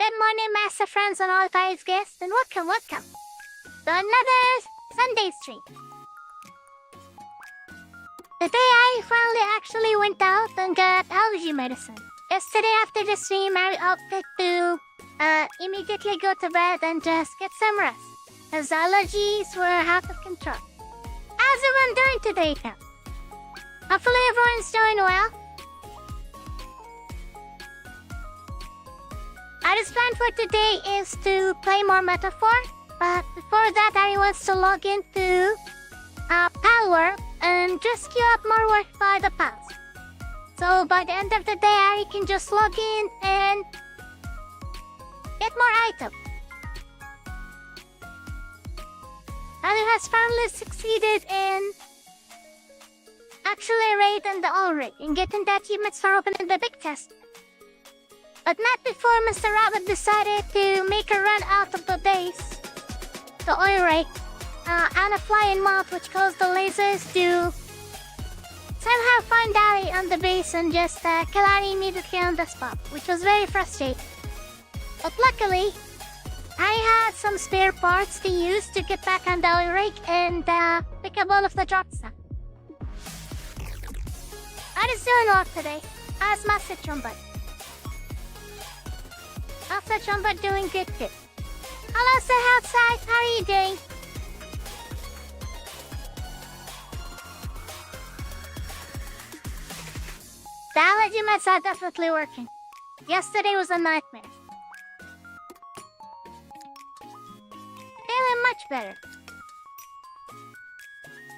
Good morning, master friends and all guys guests, and welcome to another Sunday stream. Today I finally actually went out and got allergy medicine. Yesterday after the stream, I opted to immediately go to bed and just get some rest, as allergies were out of control. How's everyone doing today, now? Hopefully everyone's doing well. Our plan for today is to play more Metaphor, but before that Ari wants to log into Power and just queue up more work by the pals. So by the end of the day, Ari can just log in and get more items. Ari has finally succeeded in actually raiding the all rig and getting the achievements for opening the big chest. But not before Mr. Rabbit decided to make a run out of the base, the oil rig, and a flying moth which caused the lasers to somehow find Ari on the base and just kill Ari immediately on the spot, which was very frustrating. But luckily, I had some spare parts to use to get back on the oil rig and pick up all of the drops now. Ari's doing well today, as Master Trumpet. Master Trumpet doing good too. Hello, sir, outside. How are you doing? The allergy meds are definitely working. Yesterday was a nightmare. Feeling much better.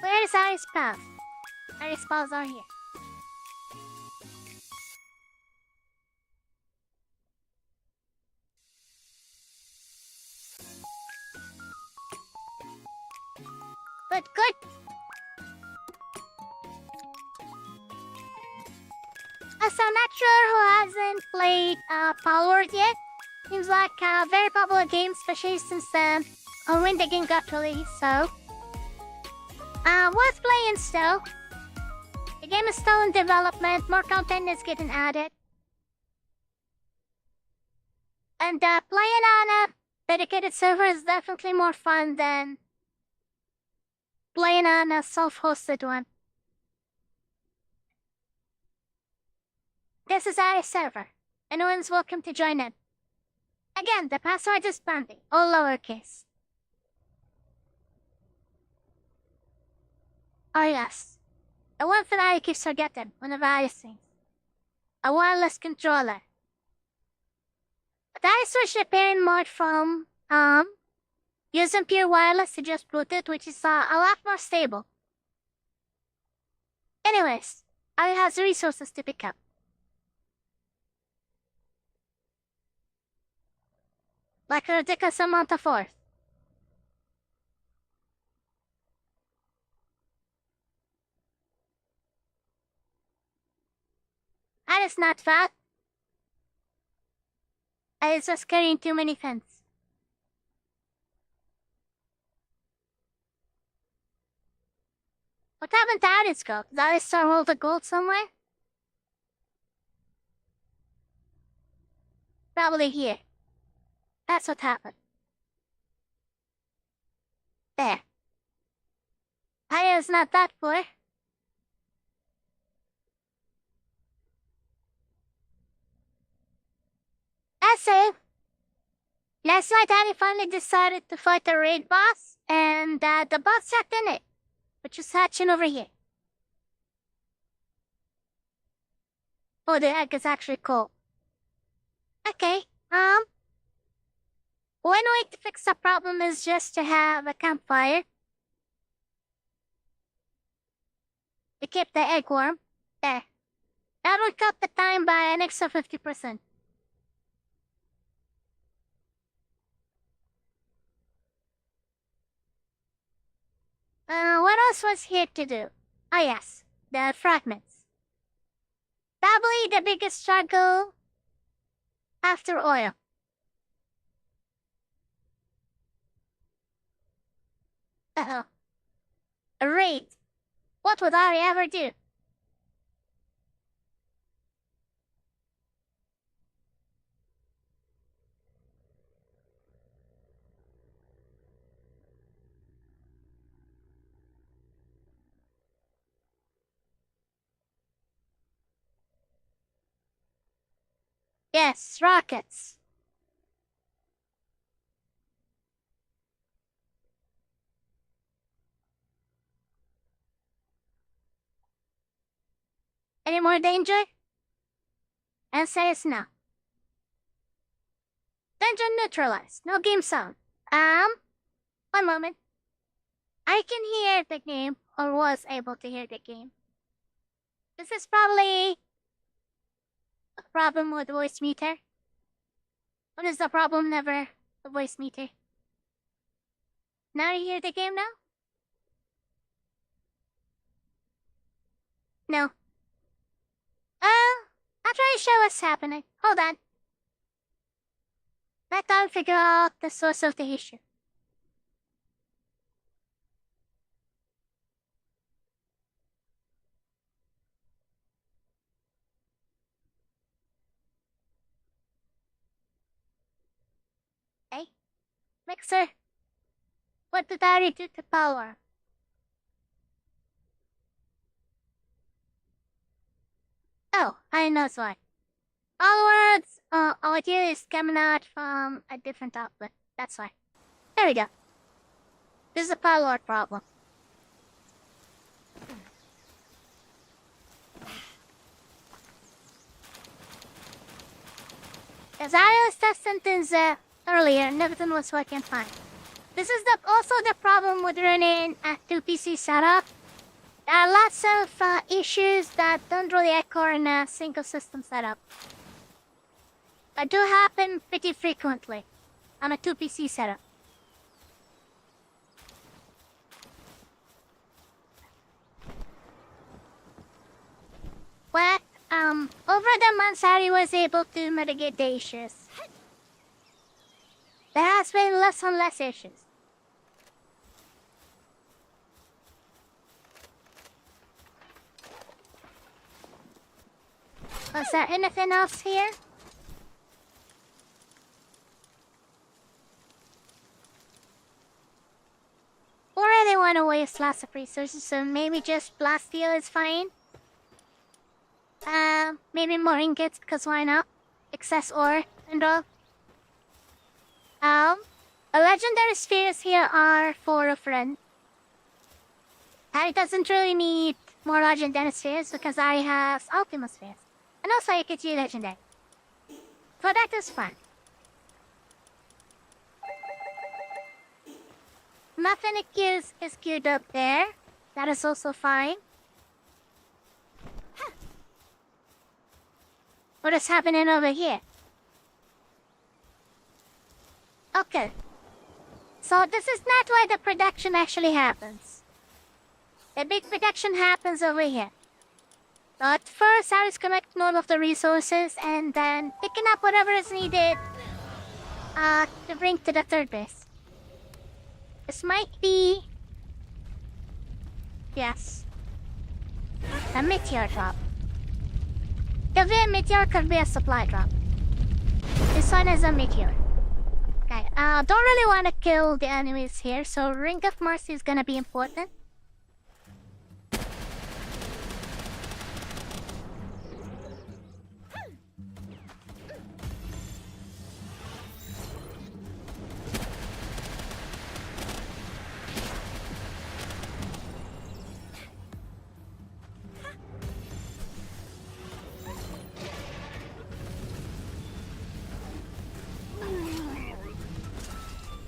Where is Ari's pals? Ari's pals are here. Good. So I'm not sure who hasn't played Power yet. Seems like a very popular game, especially since when the game got released, so worth playing still. The game is still in development, more content is getting added. And playing on a dedicated server is definitely more fun than playing on a self-hosted one. This is our server. Anyone's welcome to join in. Again, the password is Bandy, all lowercase. Oh yes, the one thing I keep forgetting whenever I sing. A wireless controller. But I switched the pairing mode from using pure wireless to just Bluetooth, which is a lot more stable. Anyways, I has resources to pick up. Like a ridiculous amount of force. That is not fat. I was just carrying too many things. What happened to Addis go? Did Addis store all the gold somewhere? Probably here. That's what happened. There. Aya's not that poor. That's it. Last night, Annie finally decided to fight the raid boss, and the boss checked in it, which is hatching over here. Oh, the egg is actually cold. Okay, one way to fix the problem is just to have a campfire. To keep the egg warm. There. That will cut the time by an extra 50%. What else was here to do? Ah yes, the fragments. Probably the biggest struggle after oil. Uh-oh. A raid. What would Ari ever do? Yes, rockets. Any more danger? Answer is no. Danger neutralized. No game sound. One moment. I can hear the game, or was able to hear the game. This is probably a problem with the voice meter. What is the problem? Never the voice meter. Now you hear the game now? No. I'll try to show what's happening. Hold on. Let them figure out the source of the issue. Hey, Mixer, what did I do to power? Oh, I know why. Onwards, audio is coming out from a different outlet. That's why. There we go. This is a power problem. As I was testing things earlier, and everything was working fine. This is also the problem with running a 2PC setup. There are lots of issues that don't really occur in a single system setup. That do happen pretty frequently on a 2PC setup. But, over the months, Harry was able to mitigate the issues. There has been less and less issues. Was there anything else here? Or I don't want to waste lots of resources, so maybe just blast steel is fine. Maybe more ingots, because why not? Excess ore and all. The legendary spheres here are for a friend. Harry doesn't really need more legendary spheres because Harry has ultimate spheres. And also you could use legendary. So that is fine. Nothing is queued up there. That is also fine. What is happening over here? Okay. So this is not where the production actually happens. The big production happens over here. But first, I was collecting all of the resources and then picking up whatever is needed to bring to the third base. This might be... Yes. A meteor drop. Could be a meteor, could be a supply drop. This one is a meteor. Okay, don't really want to kill the enemies here, so Ring of Mercy is gonna be important.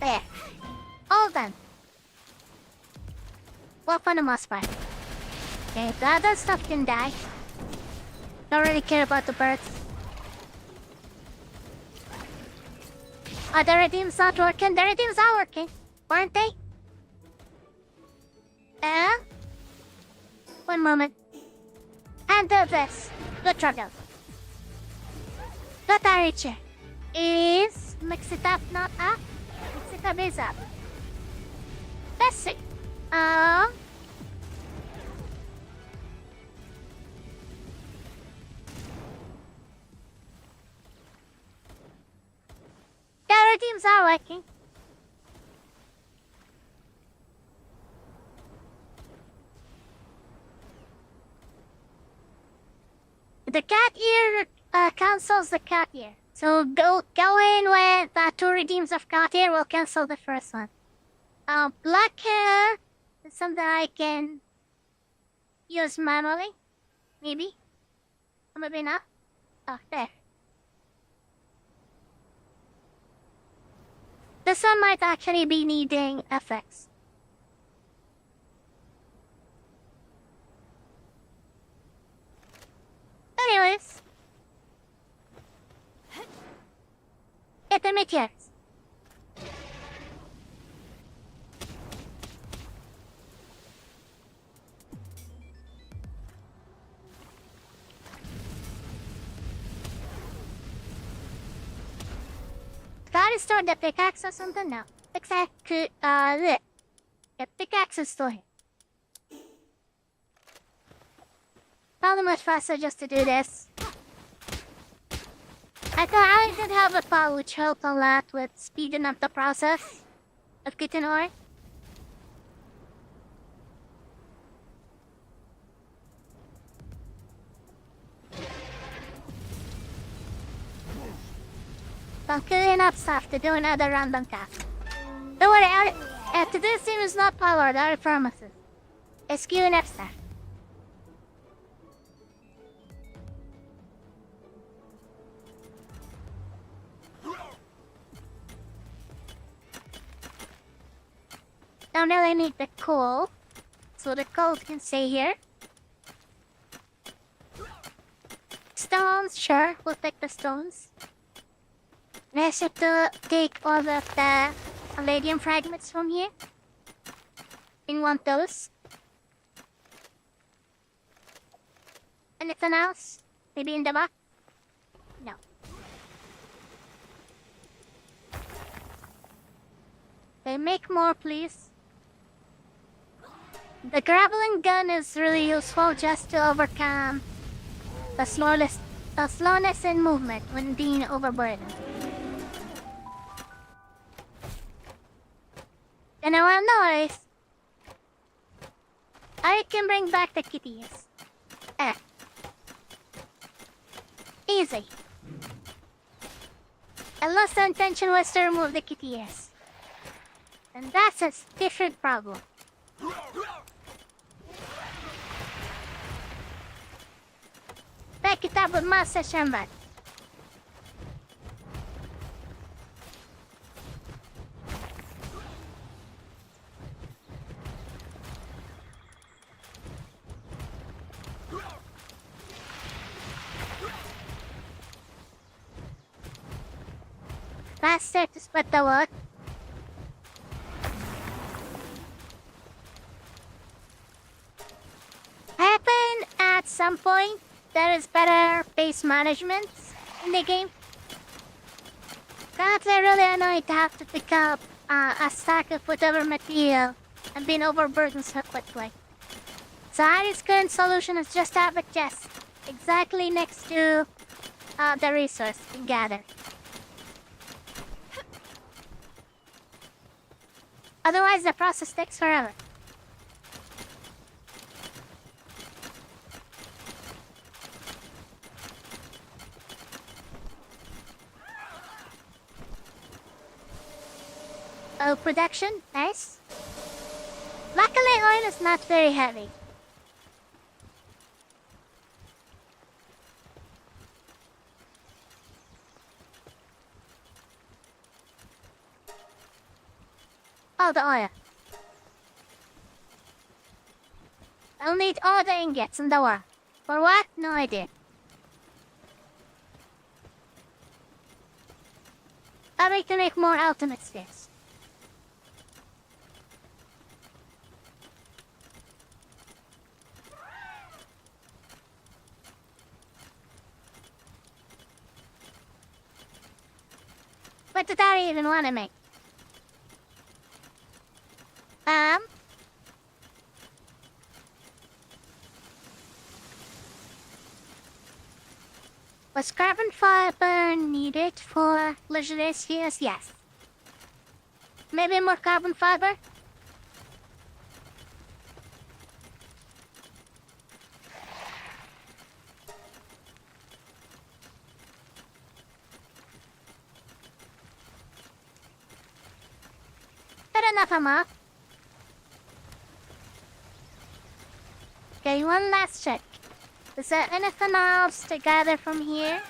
There. All done. Well, for the most part. Okay, the other stuff can die. Don't really care about the birds. Are the redeems not working? The redeems are working, weren't they? One moment. Handle this. Good trouble. Good Archer. Is mix it up, not up? Mix it up is up. Let's see. The redeems are working. The cat ear cancels the cat here. So go in with two redeems of cat here. We'll cancel the first one. Black hair is something I can use manually. Maybe. Or maybe not. Oh, there. This one might actually be needing effects. Anyways. Intermediaries. Gotta store the pickaxe or something now. Exactly, the pickaxe is still here. Probably much faster just to do this. I thought I did have a power which helped a lot with speeding up the process of getting ore. I'm killing up stuff to do another random task. Don't worry, today's team is not powered, I promise. It's queuing up stuff. Don't really need the coal, so the coal can stay here. Stones, sure, we'll take the stones. Let's have to take all of the palladium fragments from here. In one of those. Anything else? Maybe in the back? No. Okay, make more, please. The grappling gun is really useful just to overcome the slowness in movement when being overburdened. And I want noise. I can bring back the kitties. Easy. Unless the intention was to remove the kitty ears. And that's a different problem. Back it up with Master Shambat. Faster to split the wood. Happen at some point there is better base management in the game. Currently really annoyed to have to pick up a stack of whatever material and being overburdened so quickly. So Ari's current solution is just have a chest exactly next to the resource we gather. Otherwise, the process takes forever. Oh, production, nice. Luckily, oil is not very heavy. Oh, the oil. I'll need all the ingots in the world. For what? No idea. I'll make to make more ultimate spheres. What did I even want to make? Was carbon fiber needed for legendary spheres? Yes. Maybe more carbon fiber? enough ammo. Okay, one last check. Is there anything else to gather from here?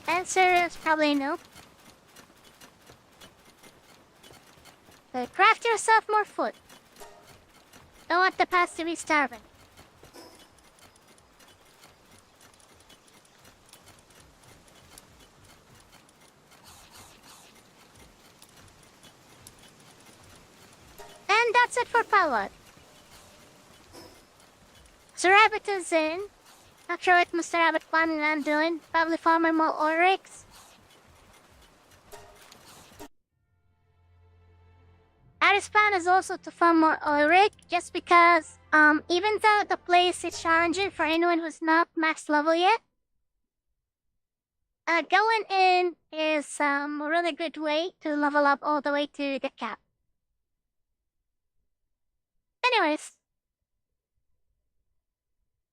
Answer is probably no. So craft yourself more food. Don't want the past to be starving. And that's it for power. Mr. Rabbit is in. Not sure what Mr. Rabbit planning on doing. Probably farming more oryx. Aris' plan is also to farm more oryx, just because even though the place is challenging for anyone who's not max level yet, going in is a really good way to level up all the way to the cap. Anyways,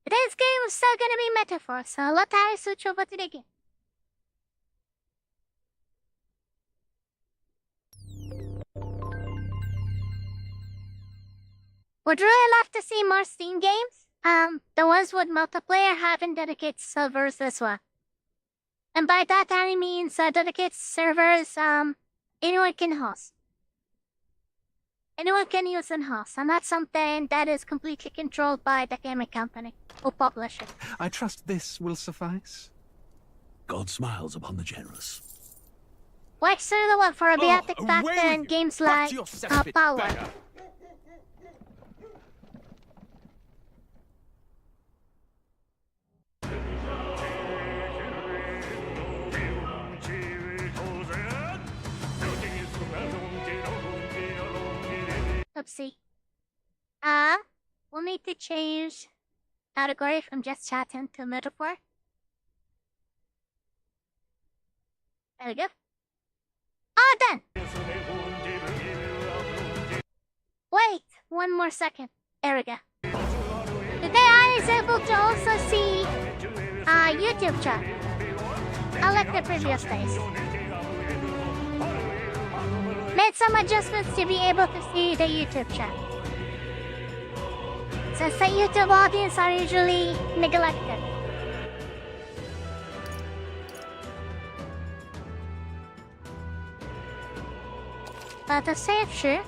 today's game is still gonna be metaphor, so let Aris switch over to the game. Would really love to see more Steam games. The ones with multiplayer having dedicated servers as well. And by that I mean dedicated servers anyone can host. Anyone can use and host, and not something that is completely controlled by the gaming company who publish it. I trust this will suffice. God smiles upon the generous. Like the one for a biotic factor in games like Power. Beggar. Oopsie. We'll need to change category from just chatting to metaphor. There we go. All done! Wait, one more second. There we go. Today I was able to also see YouTube chat. Unlike the previous days. Made some adjustments to be able to see the YouTube chat. Since the YouTube audience are usually neglected. But to save sure.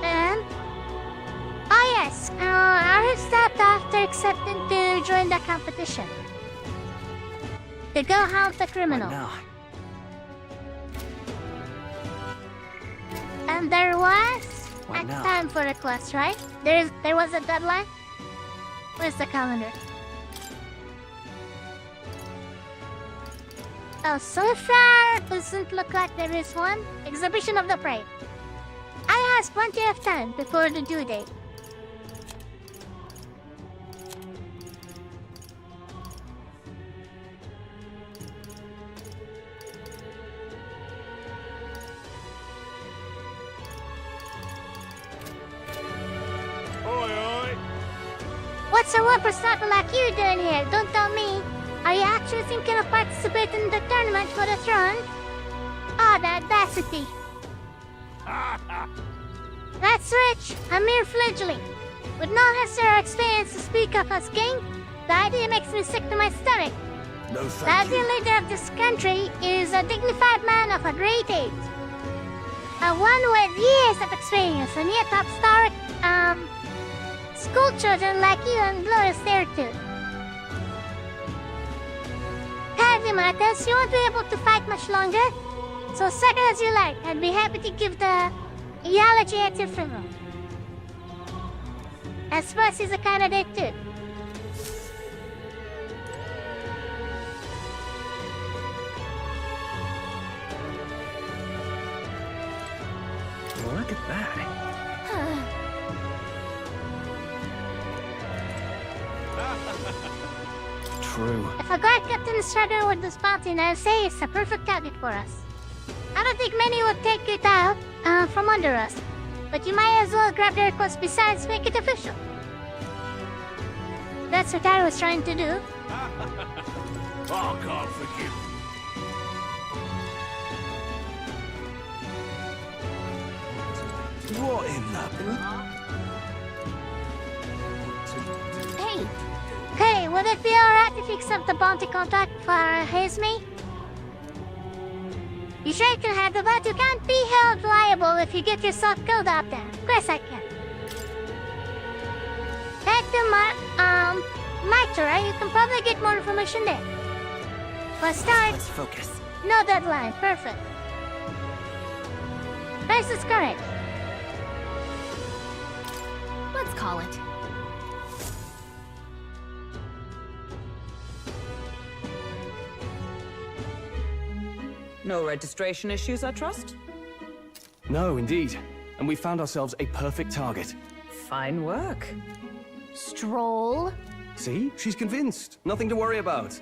And yes, I stopped after accepting to join the competition. To go hunt the criminal. And there was a time for the quest, right? There was a deadline? Where's the calendar? Oh, so far doesn't look like there is one. Exhibition of the Prey. I have plenty of time before the due date. What's a one percent like you doing here? Don't tell me. Are you actually thinking of participating in the tournament for the throne? Oh, the audacity. That's rich. A mere fledgling. With no history or experience to speak of as king, the idea makes me sick to my stomach. No The thank ideal you. leader of this country is a dignified man of a great age. One with years of experience and yet upstart, school children like you and glorious there too. Paddy Marcus, you won't be able to fight much longer. So second as you like, I'd be happy to give the eulogy at your funeral. I suppose he's a candidate too. Look at that. True. If a guard captain is struggling with this mountain, I'd say it's a perfect target for us. I don't think many would take it out from under us, but you might as well grab the request besides make it official. That's what I was trying to do. I can't forgive. What in the... Hey! Okay, would it be alright if you accept the bounty contract for Hazme? You sure you can handle that? You can't be held liable if you get yourself killed out there. Of course I can. Head to Matura, you can probably get more information there. For a start, Let's focus. no deadline. Perfect. Price is correct. Let's call it. No registration issues, I trust? No, indeed. And we found ourselves a perfect target. Fine work. Stroll. See? She's convinced. Nothing to worry about.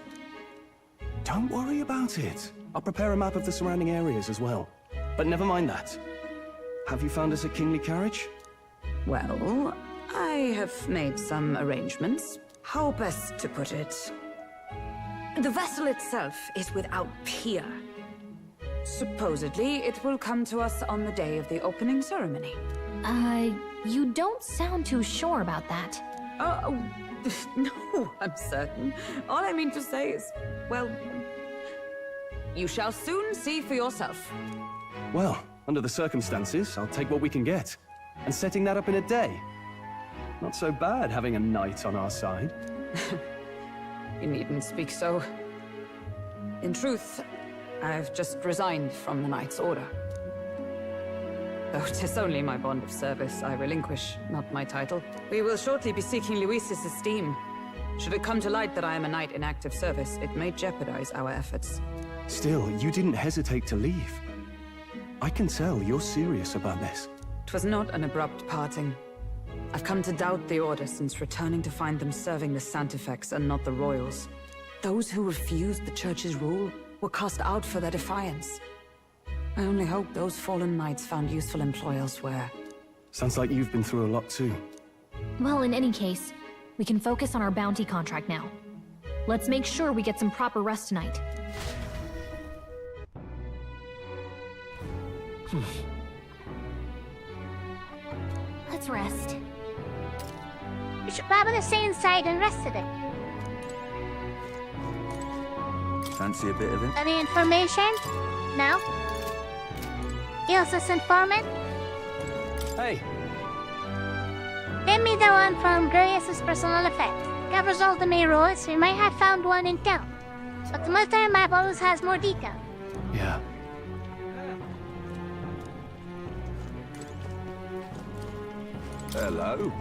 Don't worry about it. I'll prepare a map of the surrounding areas as well. But never mind that. Have you found us a kingly carriage? Well, I have made some arrangements. How best to put it? The vessel itself is without peer. Supposedly, it will come to us on the day of the opening ceremony. You don't sound too sure about that. Oh, no, I'm certain. All I mean to say is, well, you shall soon see for yourself. Well, under the circumstances, I'll take what we can get. And setting that up in a day. Not so bad having a knight on our side. You needn't speak so. In truth, I've just resigned from the Knight's Order. Though 'tis only my bond of service I relinquish, not my title. We will shortly be seeking Luis's esteem. Should it come to light that I am a knight in active service, it may jeopardize our efforts. Still, you didn't hesitate to leave. I can tell you're serious about this. 'Twas not an abrupt parting. I've come to doubt the Order since returning to find them serving the Santifex and not the Royals. Those who refused the Church's rule were cast out for their defiance. I only hope those fallen knights found useful employ elsewhere. Sounds like you've been through a lot too. Well, in any case, we can focus on our bounty contract now. Let's make sure we get some proper rest tonight. Let's rest. You should probably stay inside and rest today. Fancy a bit of it? Any information? No? Ilsa's informant? Hey, Give me the one from Grayus' personal effect. Covers all the main roads. We might have found one in town. But the military map always has more detail. yeah. Hello.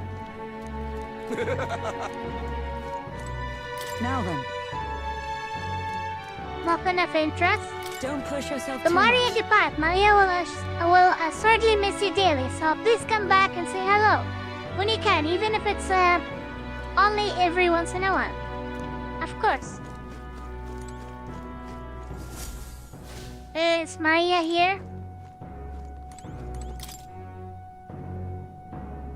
Now then, Nothing of interest. don't push yourself The too more you much. depart, Maria will assuredly miss you daily, so please come back and say hello. When you can, even if it's only every once in a while. Of course. Is Maria here?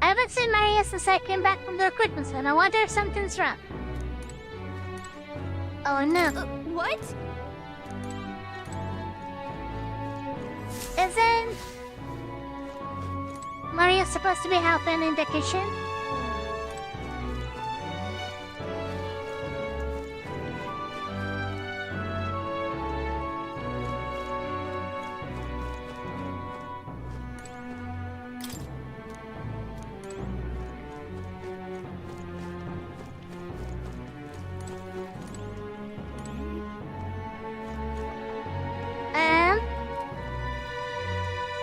I haven't seen Maria since I came back from the recruitment center. I wonder if something's wrong. Oh no. What? Isn't Maria supposed to be helping in the kitchen?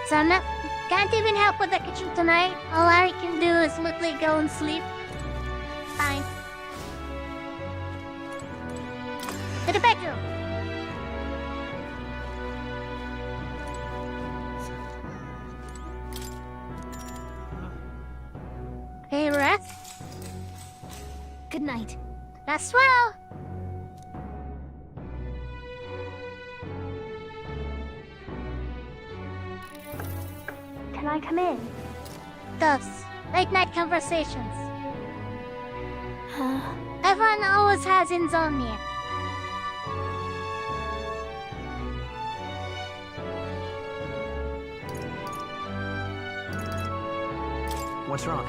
So no, can't even help with the kitchen tonight. All Larry can do is literally go and sleep. Fine. To the bedroom. Okay, rest. Good night. Rest well. Can I come in? Thus, late night conversations. Everyone always has insomnia. What's wrong?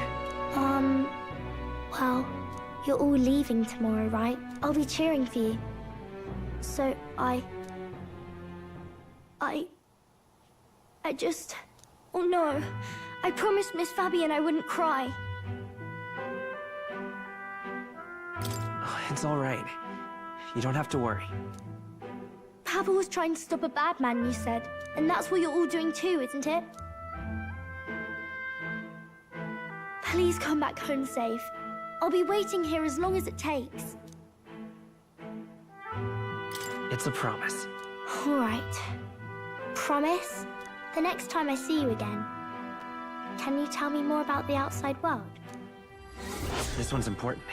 Well, you're all leaving tomorrow, right? I'll be cheering for you. So I just... Oh no. I promised Miss Fabian I wouldn't cry. It's all right. You don't have to worry. Papa was trying to stop a bad man, you said. And that's what you're all doing too, isn't it? Please come back home safe. I'll be waiting here as long as it takes. It's a promise. All right. Promise? The next time I see you again, can you tell me more about the outside world? This one's important.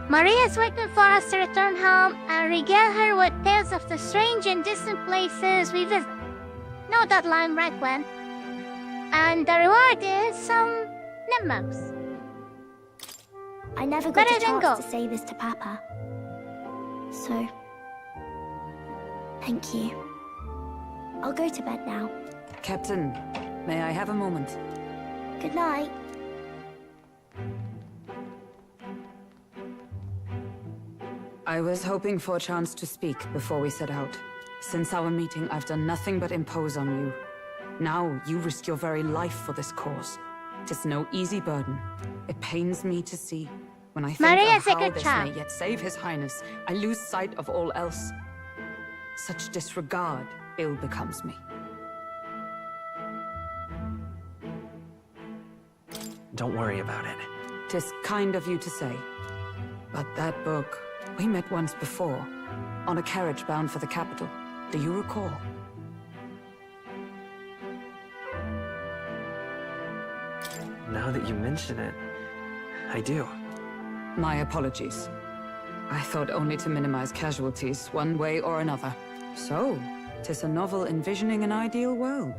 Maria's waiting for us to return home and regale her with tales of the strange and distant places we visit. No deadline right when. And the reward is some lemons. I never got Better a than chance go. to say this to Papa. So, thank you. I'll go to bed now. Captain, may I have a moment? Good night. I was hoping for a chance to speak before we set out. Since our meeting, I've done nothing but impose on you. Now, you risk your very life for this cause. 'Tis no easy burden. It pains me to see. When I think Maria's of a how good this child. may yet save His Highness, I lose sight of all else. Such disregard ill becomes me. Don't worry about it. 'Tis kind of you to say. But that book, we met once before, on a carriage bound for the capital. Do you recall? Now that you mention it, I do. My apologies. I thought only to minimize casualties, one way or another. So, 'tis a novel envisioning an ideal world.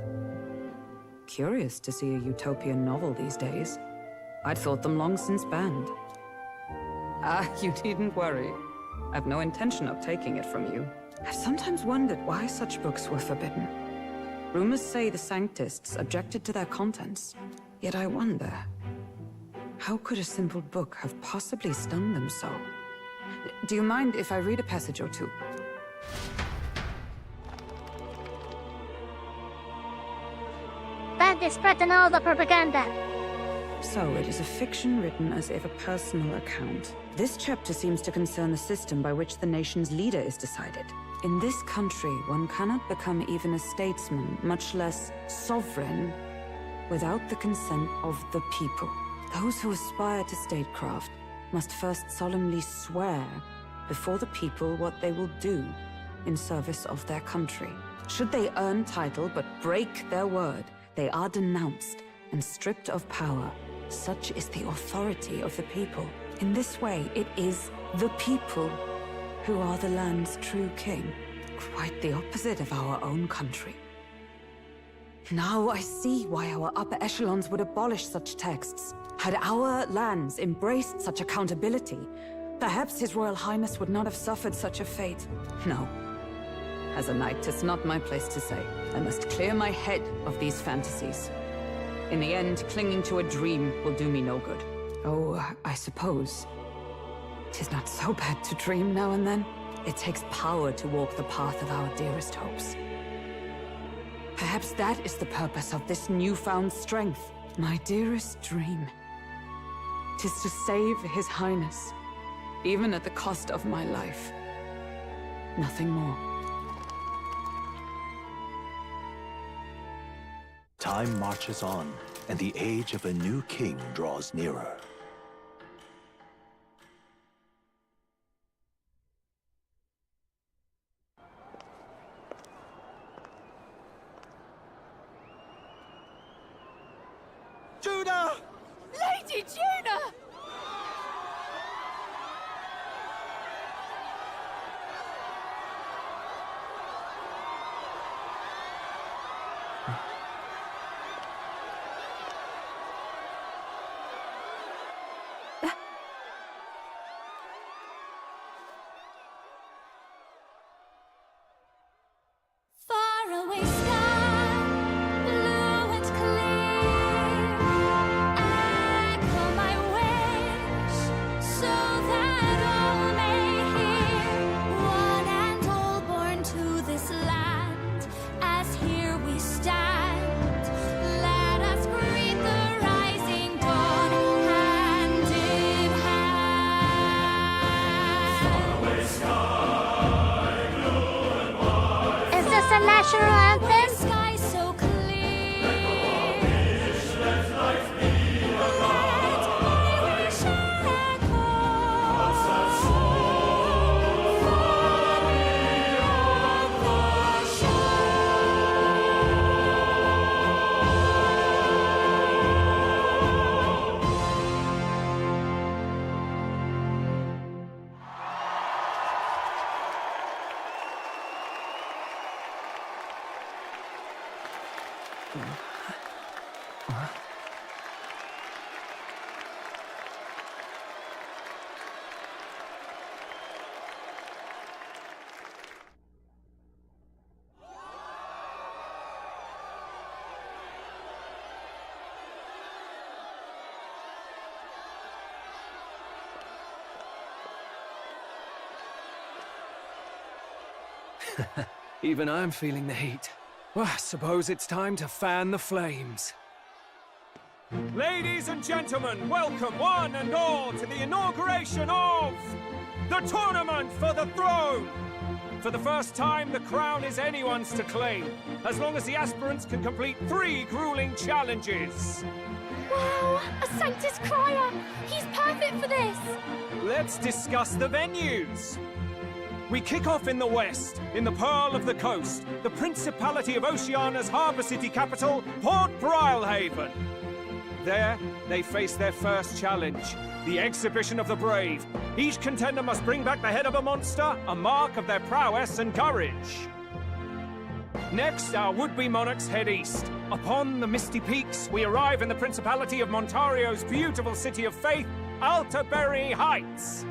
Curious to see a utopian novel these days. I'd thought them long since banned. Ah, you needn't worry. I've no intention of taking it from you. I've sometimes wondered why such books were forbidden. Rumors say the Sanctists objected to their contents. Yet I wonder, how could a simple book have possibly stung them so? Do you mind if I read a passage or two? Bad is spreading all the propaganda. So, it is a fiction written as if a personal account. This chapter seems to concern the system by which the nation's leader is decided. In this country, one cannot become even a statesman, much less sovereign, without the consent of the people. Those who aspire to statecraft must first solemnly swear before the people what they will do in service of their country. Should they earn title but break their word, they are denounced and stripped of power. Such is the authority of the people. In this way, it is the people who are the land's true king. Quite the opposite of our own country. Now I see why our upper echelons would abolish such texts. Had our lands embraced such accountability, perhaps His Royal Highness would not have suffered such a fate. No. As a knight, 'tis not my place to say. I must clear my head of these fantasies. In the end, clinging to a dream will do me no good. Oh, I suppose 'tis not so bad to dream now and then. It takes power to walk the path of our dearest hopes. Perhaps that is the purpose of this newfound strength. My dearest dream. 'Tis to save His Highness, even at the cost of my life. Nothing more. Time marches on, and the age of a new king draws nearer. Judah! Lady Juna! Even I'm feeling the heat. Well, I suppose it's time to fan the flames. Ladies and gentlemen, welcome one and all to the inauguration of the Tournament for the Throne! For the first time, the crown is anyone's to claim, as long as the aspirants can complete 3 grueling challenges. Wow, a Sanctus Crier! He's perfect for this! Let's discuss the venues. We kick off in the west, in the Pearl of the Coast, the Principality of Oceania's harbour city capital, Port Brilehaven. There, they face their first challenge, the Exhibition of the Brave. Each contender must bring back the head of a monster, a mark of their prowess and courage. Next, our would-be monarchs head east. Upon the misty peaks, we arrive in the Principality of Montario's beautiful city of faith, Altaberry Heights.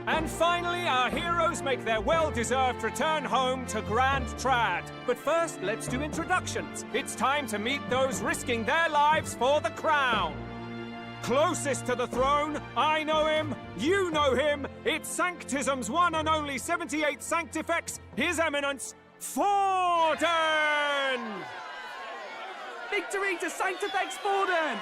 And finally, our heroes make their well-deserved return home to Grand Trad. But first, let's do introductions. It's time to meet those risking their lives for the crown. Closest to the throne, I know him, you know him. It's Sanctism's one and only 78th Sanctifex, His Eminence, Forden! Victory to Sanctifex Forden!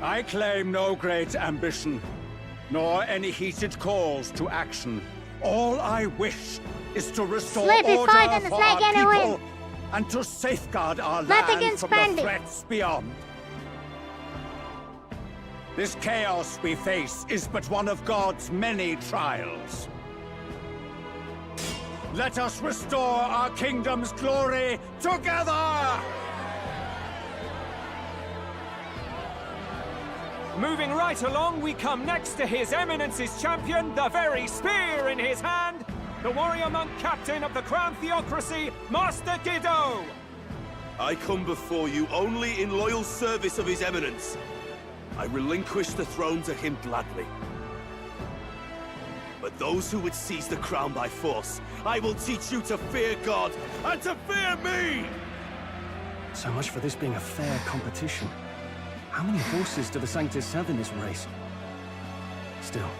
I claim no great ambition, nor any heated calls to action. All I wish is to restore Sleepy order fight and it's for not our gonna people win. and to safeguard our Not land against from Brandy. the threats beyond. This chaos we face is but one of God's many trials. Let us restore our kingdom's glory together! Moving right along, we come next to His Eminence's champion, the very spear in his hand, the warrior monk captain of the Crown Theocracy, Master Giddo! I come before you only in loyal service of His Eminence. I relinquish the throne to him gladly. But those who would seize the crown by force, I will teach you to fear God and to fear me! So much for this being a fair competition. How many horses do the Sanctus have in this race? Still,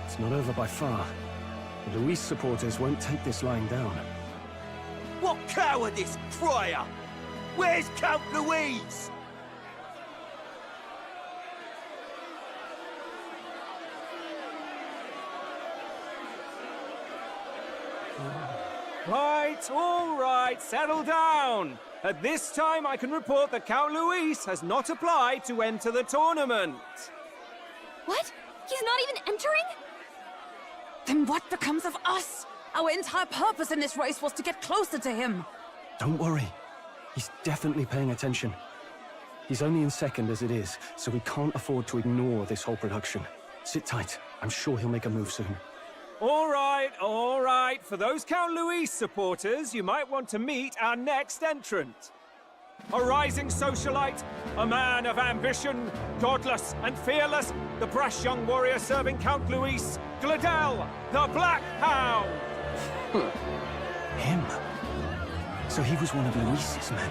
it's not over by far. The Luis supporters won't take this lying down. What cowardice, Crier! Where's Count Louise? Right, all right, settle down. At this time, I can report that Count Luis has not applied to enter the tournament. What? He's not even entering? Then what becomes of us? Our entire purpose in this race was to get closer to him. Don't worry. He's definitely paying attention. He's only in second as it is, so we can't afford to ignore this whole production. Sit tight. I'm sure he'll make a move soon. All right, all right. For those Count Luis supporters, you might want to meet our next entrant. A rising socialite, a man of ambition, godless and fearless, the brash young warrior serving Count Luis, Gladel, the Black Hound. Him? So he was one of Luis's men.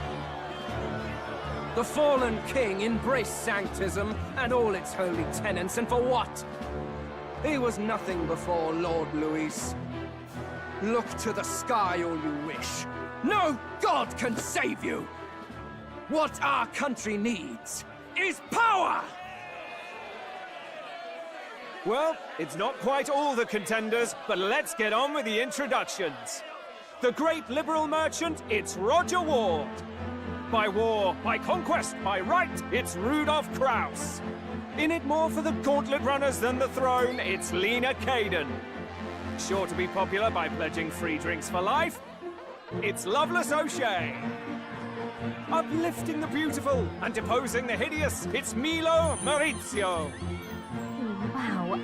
The fallen king embraced Sanctism and all its holy tenets, and for what? He was nothing before Lord Luis. Look to the sky all you wish. No god can save you! What our country needs is power! Well, it's not quite all the contenders, but let's get on with the introductions. The great liberal merchant, it's Roger Ward. By war, by conquest, by right, it's Rudolph Kraus. In it more for the gauntlet runners than the throne, it's Lena Caden. Sure to be popular by pledging free drinks for life, it's Loveless O'Shea. Uplifting the beautiful and deposing the hideous, it's Milo Maurizio. Wow.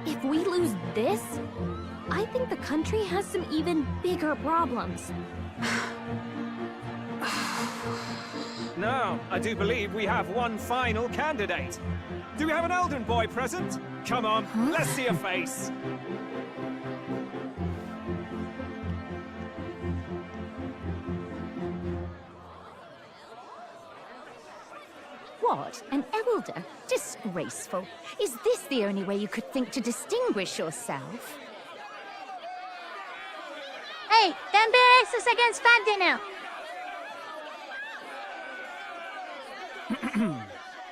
If we lose this, I think the country has some even bigger problems. Now, I do believe we have one final candidate. Do we have an Elden boy present? Come on, let's see a face. What? An elder? Disgraceful. Is this the only way you could think to distinguish yourself? Hey, don't be racist against Fanti now.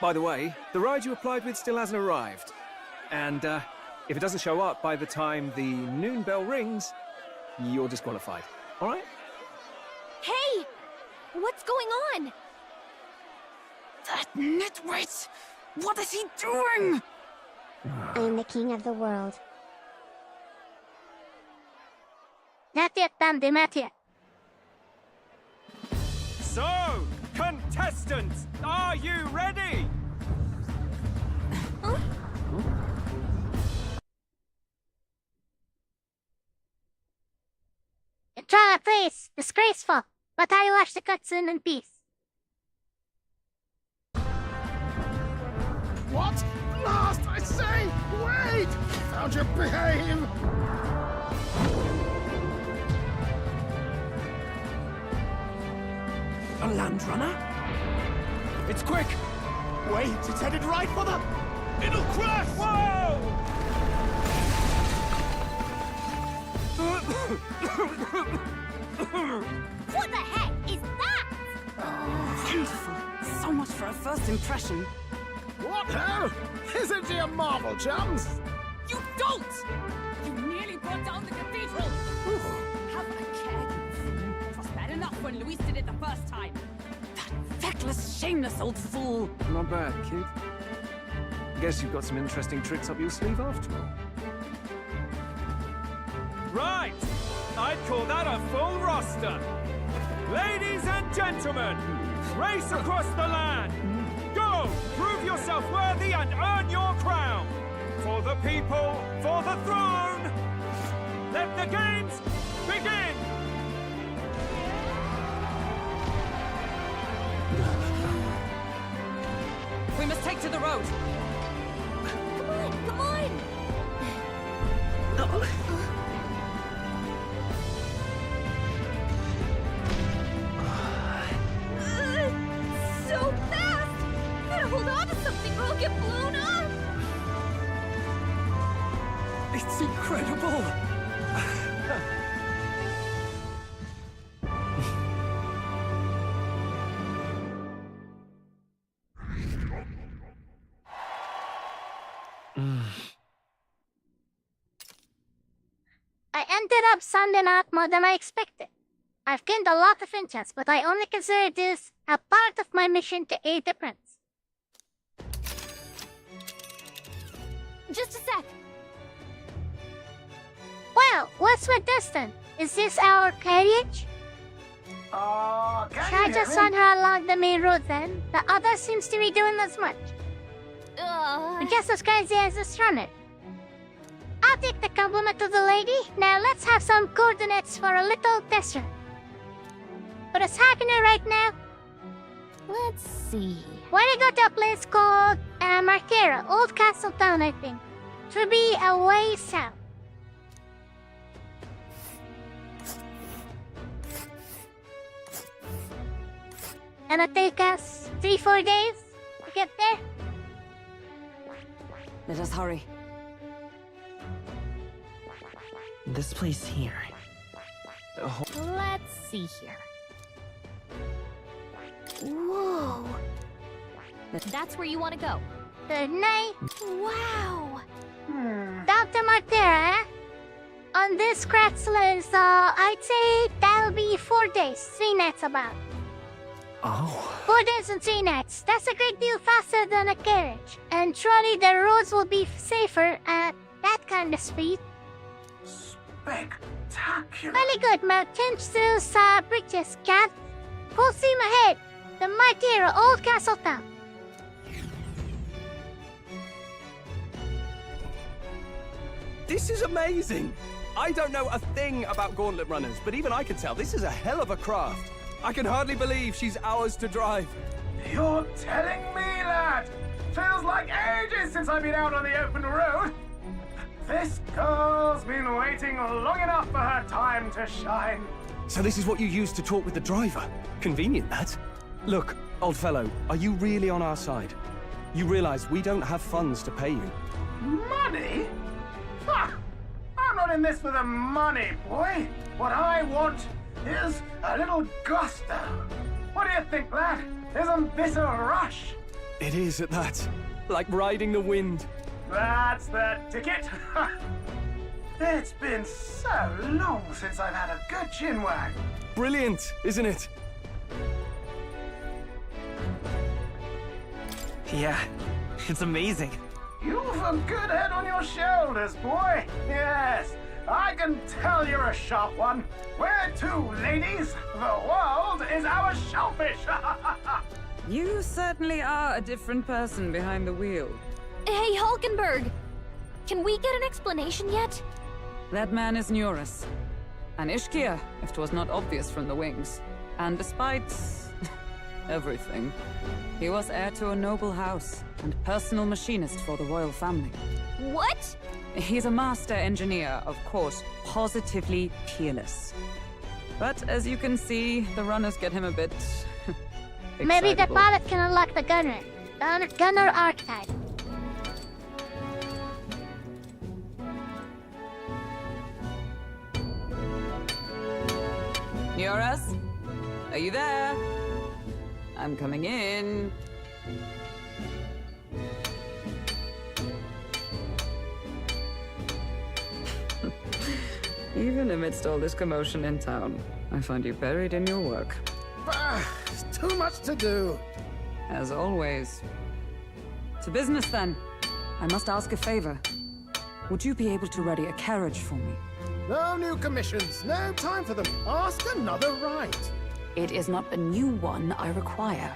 By the way, the ride you applied with still hasn't arrived. And, if it doesn't show up by the time the noon bell rings, you're disqualified. All right? Hey! What's going on? That nitwit! What is he doing? I am the king of the world. Not yet, Dandy, not yet. So, contestants, are you ready? Try, please. Disgraceful. But I watch the cutscene in peace. What? Last, I say! Wait! Found your behave! A land runner? It's quick! Wait, it's headed right for the... It'll crash! Whoa! What the heck is that? Wonderful. So much for a first impression. What hell? Isn't he a marvel, chums? You don't! You nearly brought down the cathedral! Have a care, you fool. It was bad enough when Luis did it the first time. That feckless, shameless old fool. Not bad, kid. Guess you've got some interesting tricks up your sleeve after all. Right! I'd call that a full roster. Ladies and gentlemen, race across the land. Go! Prove yourself worthy and earn your crown! For the people, for the throne! Let the games begin! We must take to the road. Come on, come on! So fast! Better hold on to something or I'll get blown up! It's incredible! I ended up sounding out more than I expected. I've gained a lot of interest, but I only consider this a part of my mission to aid the prince. Just a sec. Well, what's with this then? Is this our carriage? Should I just send her along the main road then? The other seems to be doing as much. Just as crazy as this runner. I'll take the compliment to the lady. Now let's have some coordinates for a little test run. What's happening right now? Let's see. Why don't you go to a place called Martera, Old Castle Town, I think. To be a way south. And it'll take us 3-4 days to get there. Let us hurry. This place here. Let's see here. Whoa! That's where you want to go. Good night. Wow! Down to Martera, eh? On this Kratzler, so I'd say that'll be 4 days, 3 nights about. Oh. 4 days and 3 nights. That's a great deal faster than a carriage. And surely the roads will be safer at that kind of speed. Spectacular. Very good, mountains to bridges, cat. Full steam ahead. The Martera Old Castle Town. This is amazing! I don't know a thing about gauntlet runners, but even I can tell this is a hell of a craft. I can hardly believe she's ours to drive. You're telling me, lad? Feels like ages since I've been out on the open road. This girl's been waiting long enough for her time to shine. So this is what you use to talk with the driver? Convenient, that. Look, old fellow, are you really on our side? You realize we don't have funds to pay you. Money? Ha! I'm not in this for the money, boy. What I want is a little gusto. What do you think, lad? Isn't this a rush? It is at that. Like riding the wind. That's the ticket. It's been so long since I've had a good chinwag. Brilliant, isn't it? Yeah, it's amazing. You've a good head on your shoulders, boy. Yes, I can tell you're a sharp one. Where to, ladies? The world is our shellfish. You certainly are a different person behind the wheel. Hey, Hulkenberg! Can we get an explanation yet? That man is Neurus. An Ishkia, if 'twas not obvious from the wings. And despite everything, he was heir to a noble house and personal machinist for the royal family. What? He's a master engineer, of course, positively peerless. But as you can see, the runners get him a bit Maybe the excitable. pilot can unlock the gunner. Gunner archetype. Neurus? Are you there? I'm coming in. Even amidst all this commotion in town, I find you buried in your work. Too much to do. As always. To business, then. I must ask a favor. Would you be able to ready a carriage for me? No new commissions. No time for them. Ask another right. It is not a new one I require.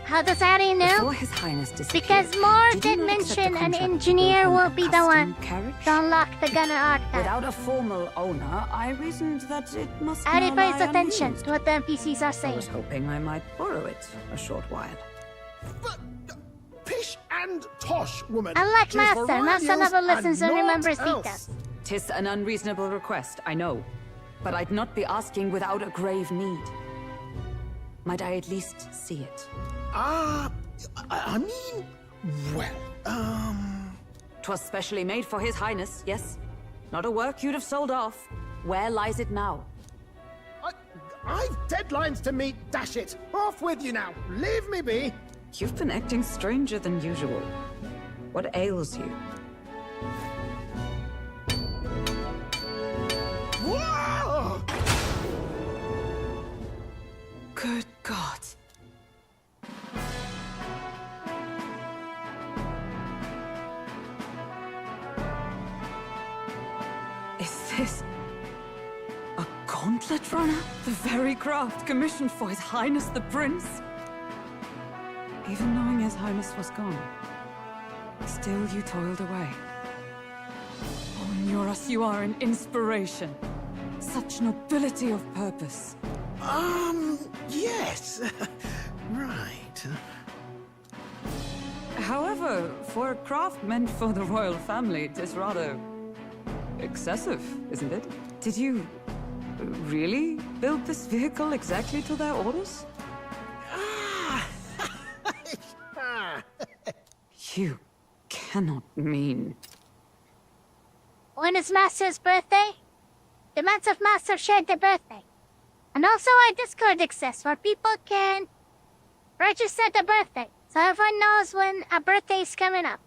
How does Ari know? Before His Highness disappeared, Because Moore did you did not accept a mention an contract to engineer build will him be a the one custom carriage? to unlock the gunner archetype. Without a formal owner, I reasoned that it must Ari now pays lie attention unused. to what the NPCs are I saying. was hoping I might borrow it a short while. But, pish and tosh, woman. Unlike She's for Master, royal Master use never and listens and naught remembers else. details. 'Tis an unreasonable request, I know. But I'd not be asking without a grave need. Might I at least see it? I mean, well, 'Twas specially made for His Highness, yes? Not a work you'd have sold off. Where lies it now? I've deadlines to meet, dash it. Off with you now. Leave me be. You've been acting stranger than usual. What ails you? Whoa! Good God. Is this a gauntlet runner? The very craft commissioned for His Highness the Prince? Even knowing His Highness was gone, still you toiled away. Oh, Neurus, you are an inspiration. Such nobility of purpose. Yes. Right. However, for a craft meant for the royal family, it is rather excessive, isn't it? Did you really build this vehicle exactly to their orders? You cannot mean... When is Master's birthday? The months of Master shared their birthday. And also our Discord exists where people can register their birthday, so everyone knows when a birthday is coming up.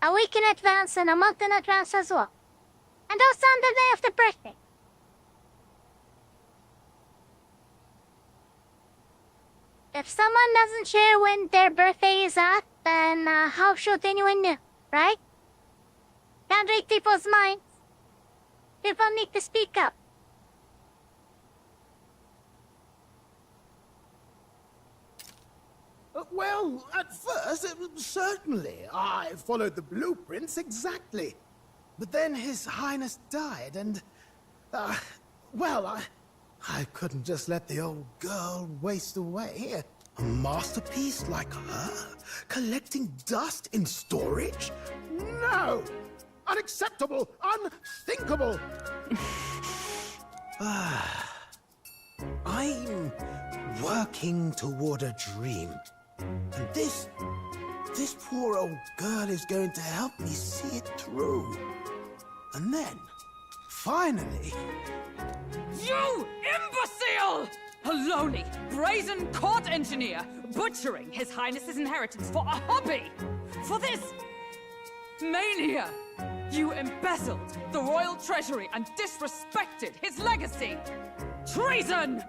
A week in advance and a month in advance as well. And also on the day of the birthday. If someone doesn't share when their birthday is at, then how should anyone know, right? Can't read people's minds. People need to speak up. Well, at first, certainly. I followed the blueprints exactly. But then His Highness died, and... I couldn't just let the old girl waste away. A masterpiece like her? Collecting dust in storage? No! Unacceptable! Unthinkable! I'm working toward a dream. And this poor old girl is going to help me see it through. And then, finally... You imbecile! A lowly, brazen court engineer butchering His Highness's inheritance for a hobby! For this mania! You embezzled the royal treasury and disrespected his legacy! Treason!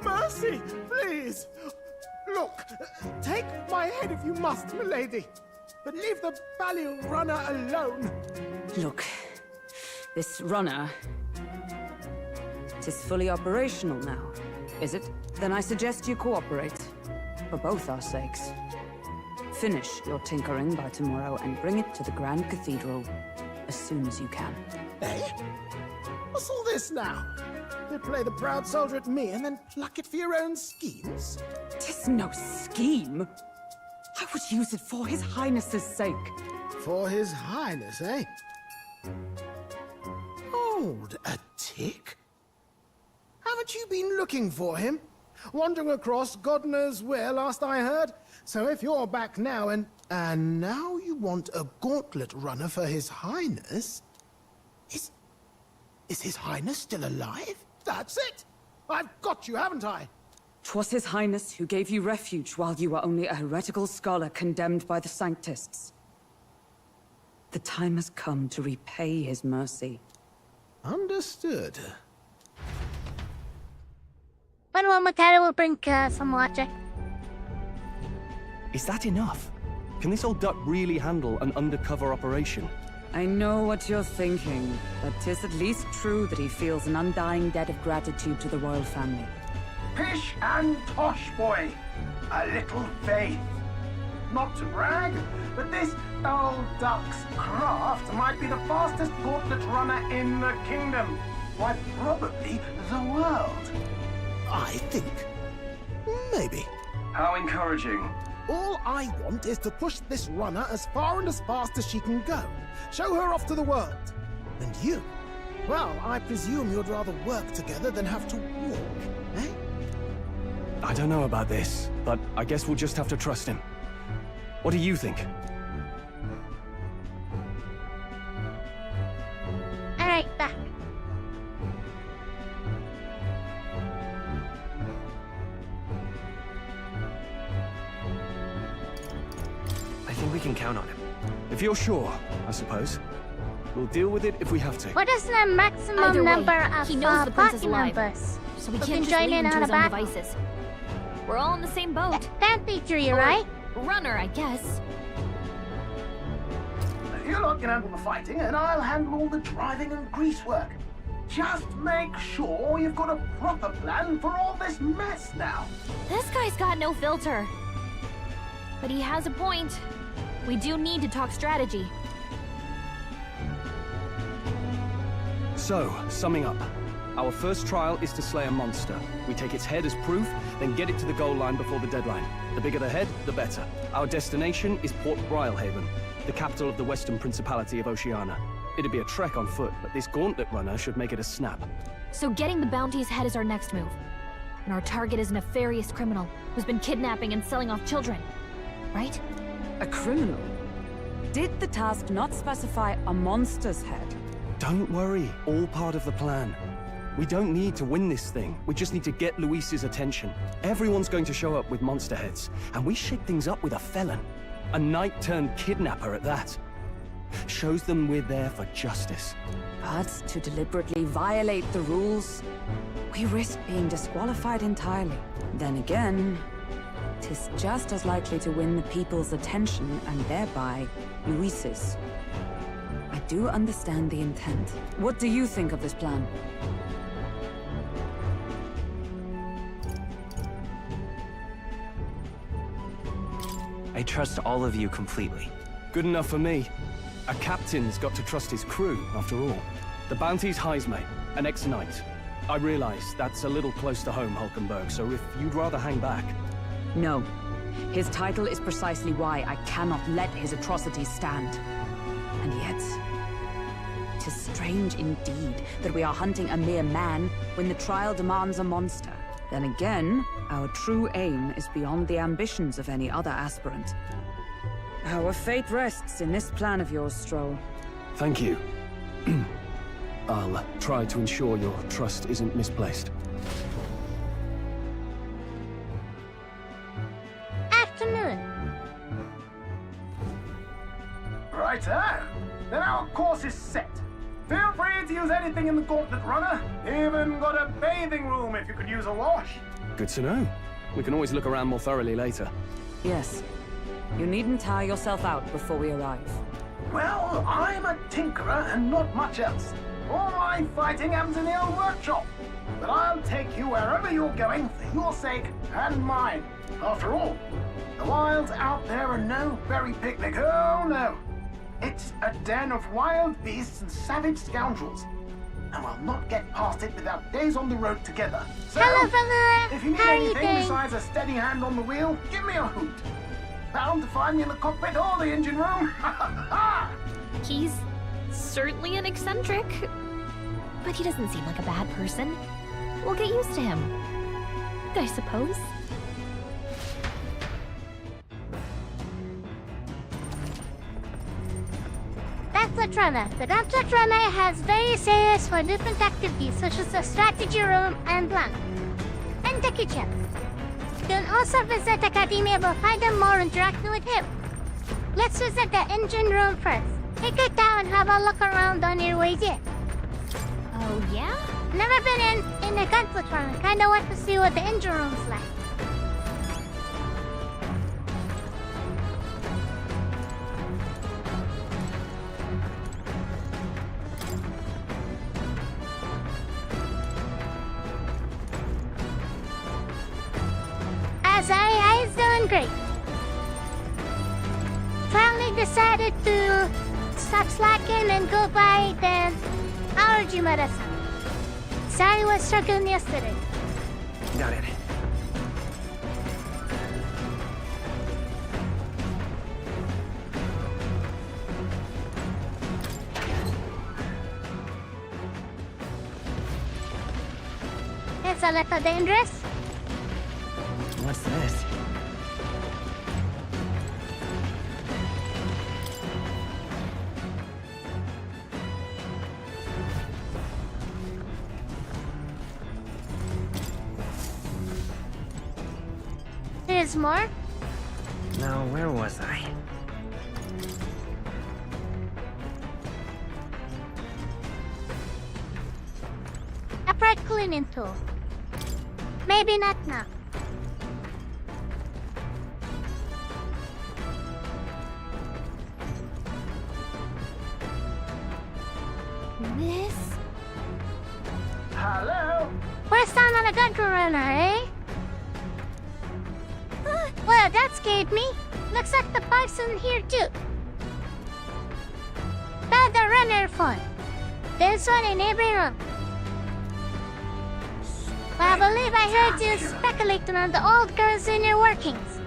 Mercy, please! Look, take my head if you must, milady, but leave the value runner alone. Look, this runner... it is fully operational now, is it? Then I suggest you cooperate, for both our sakes. Finish your tinkering by tomorrow and bring it to the Grand Cathedral as soon as you can. Eh? What's all this now? You play the proud soldier at me and then pluck it for your own schemes? 'Tis no scheme. I would use it for His Highness's sake. For His Highness, eh? Hold a tick. Haven't you been looking for him? Wandering across God knows where, last I heard. So if you're back now and now you want a gauntlet runner for His Highness... Is His Highness still alive? That's it! I've got you, haven't I? 'Twas His Highness who gave you refuge while you were only a heretical scholar condemned by the Sanctists. The time has come to repay His mercy. Understood. Manuel Macari will bring some logic. Is that enough? Can this old duck really handle an undercover operation? I know what you're thinking, but 'tis at least true that he feels an undying debt of gratitude to the royal family. Pish and tosh, boy. A little faith. Not to brag, but this old duck's craft might be the fastest gauntlet runner in the kingdom. Why, probably the world. I think. Maybe. How encouraging. All I want is to push this runner as far and as fast as she can go. Show her off to the world. And you? Well, I presume you'd rather work together than have to walk, eh? I don't know about this, but I guess we'll just have to trust him. What do you think? Alright, back. I think we can count on him. If you're sure, I suppose. We'll deal with it if we have to. What is the maximum Either way, number of he knows the prince is party alive, members? so we who can't can just join leave in him to on his a own battle? devices. We're all in the same boat. Bounty tree, right? Runner, I guess. You lot can handle the fighting, and I'll handle all the driving and grease work. Just make sure you've got a proper plan for all this mess now. This guy's got no filter. But he has a point. We do need to talk strategy. So, summing up. Our first trial is to slay a monster. We take its head as proof, then get it to the goal line before the deadline. The bigger the head, the better. Our destination is Port Brialhaven, the capital of the Western Principality of Oceania. It'd be a trek on foot, but this gauntlet runner should make it a snap. So getting the bounty's head is our next move. And our target is a nefarious criminal who's been kidnapping and selling off children. Right? A criminal? Did the task not specify a monster's head? Don't worry, all part of the plan. We don't need to win this thing. We just need to get Luis's attention. Everyone's going to show up with monster heads, and we shake things up with a felon. A knight-turned-kidnapper at that. Shows them we're there for justice. But to deliberately violate the rules, we risk being disqualified entirely. Then again, 'tis just as likely to win the people's attention and thereby Luis's. I do understand the intent. What do you think of this plan? I trust all of you completely. Good enough for me. A captain's got to trust his crew, after all. The bounty's Heismay, an ex-knight. I realize that's a little close to home, Hulkenberg, so if you'd rather hang back... No. His title is precisely why I cannot let his atrocities stand. And yet... 'tis strange indeed that we are hunting a mere man when the trial demands a monster. Then again, our true aim is beyond the ambitions of any other aspirant. Our fate rests in this plan of yours, Stroll. Thank you. I'll try to ensure your trust isn't misplaced. Afternoon. Righto. Then our course is set. Feel free to use anything in the Gauntlet Runner. Even got a bathing room if you could use a wash. Good to know. We can always look around more thoroughly later. Yes. You needn't tire yourself out before we arrive. Well, I'm a tinkerer and not much else. All my fighting happens in the old workshop. But I'll take you wherever you're going for your sake and mine. After all, the wilds out there are no berry picnic. Oh, no. It's a den of wild beasts and savage scoundrels. And we'll not get past it without days on the road together. So, hello, brother. if you need How are you anything doing? besides a steady hand on the wheel, give me a hoot. Bound to find me in the cockpit or the engine room. He's certainly an eccentric, but he doesn't seem like a bad person. We'll get used to him, I suppose. Gauntlet Runner. The Gauntlet Runner has various areas for different activities, such as the strategy room and blank, and the kitchen. You can also visit Academia to find out more interacting with him. Let's visit the engine room first. Take it down and have a look around on your way there. Oh, yeah? Never been in a Gauntlet Runner. Kinda want to see what the engine room's like. Azari is doing great. Finally decided to stop slacking and go by the AriMuria-san. Sari was struggling yesterday. Got it. It's a little dangerous. What's this? There's more. Now, where was I? Upright cleaning tool. Maybe not now. This? Hello? First time on a Gauntlet Runner, eh? Well, that scared me. Looks like the pipes in here too. But the runner fun. There's one in every room. Well, I believe I heard you speculating on the old girl's inner workings.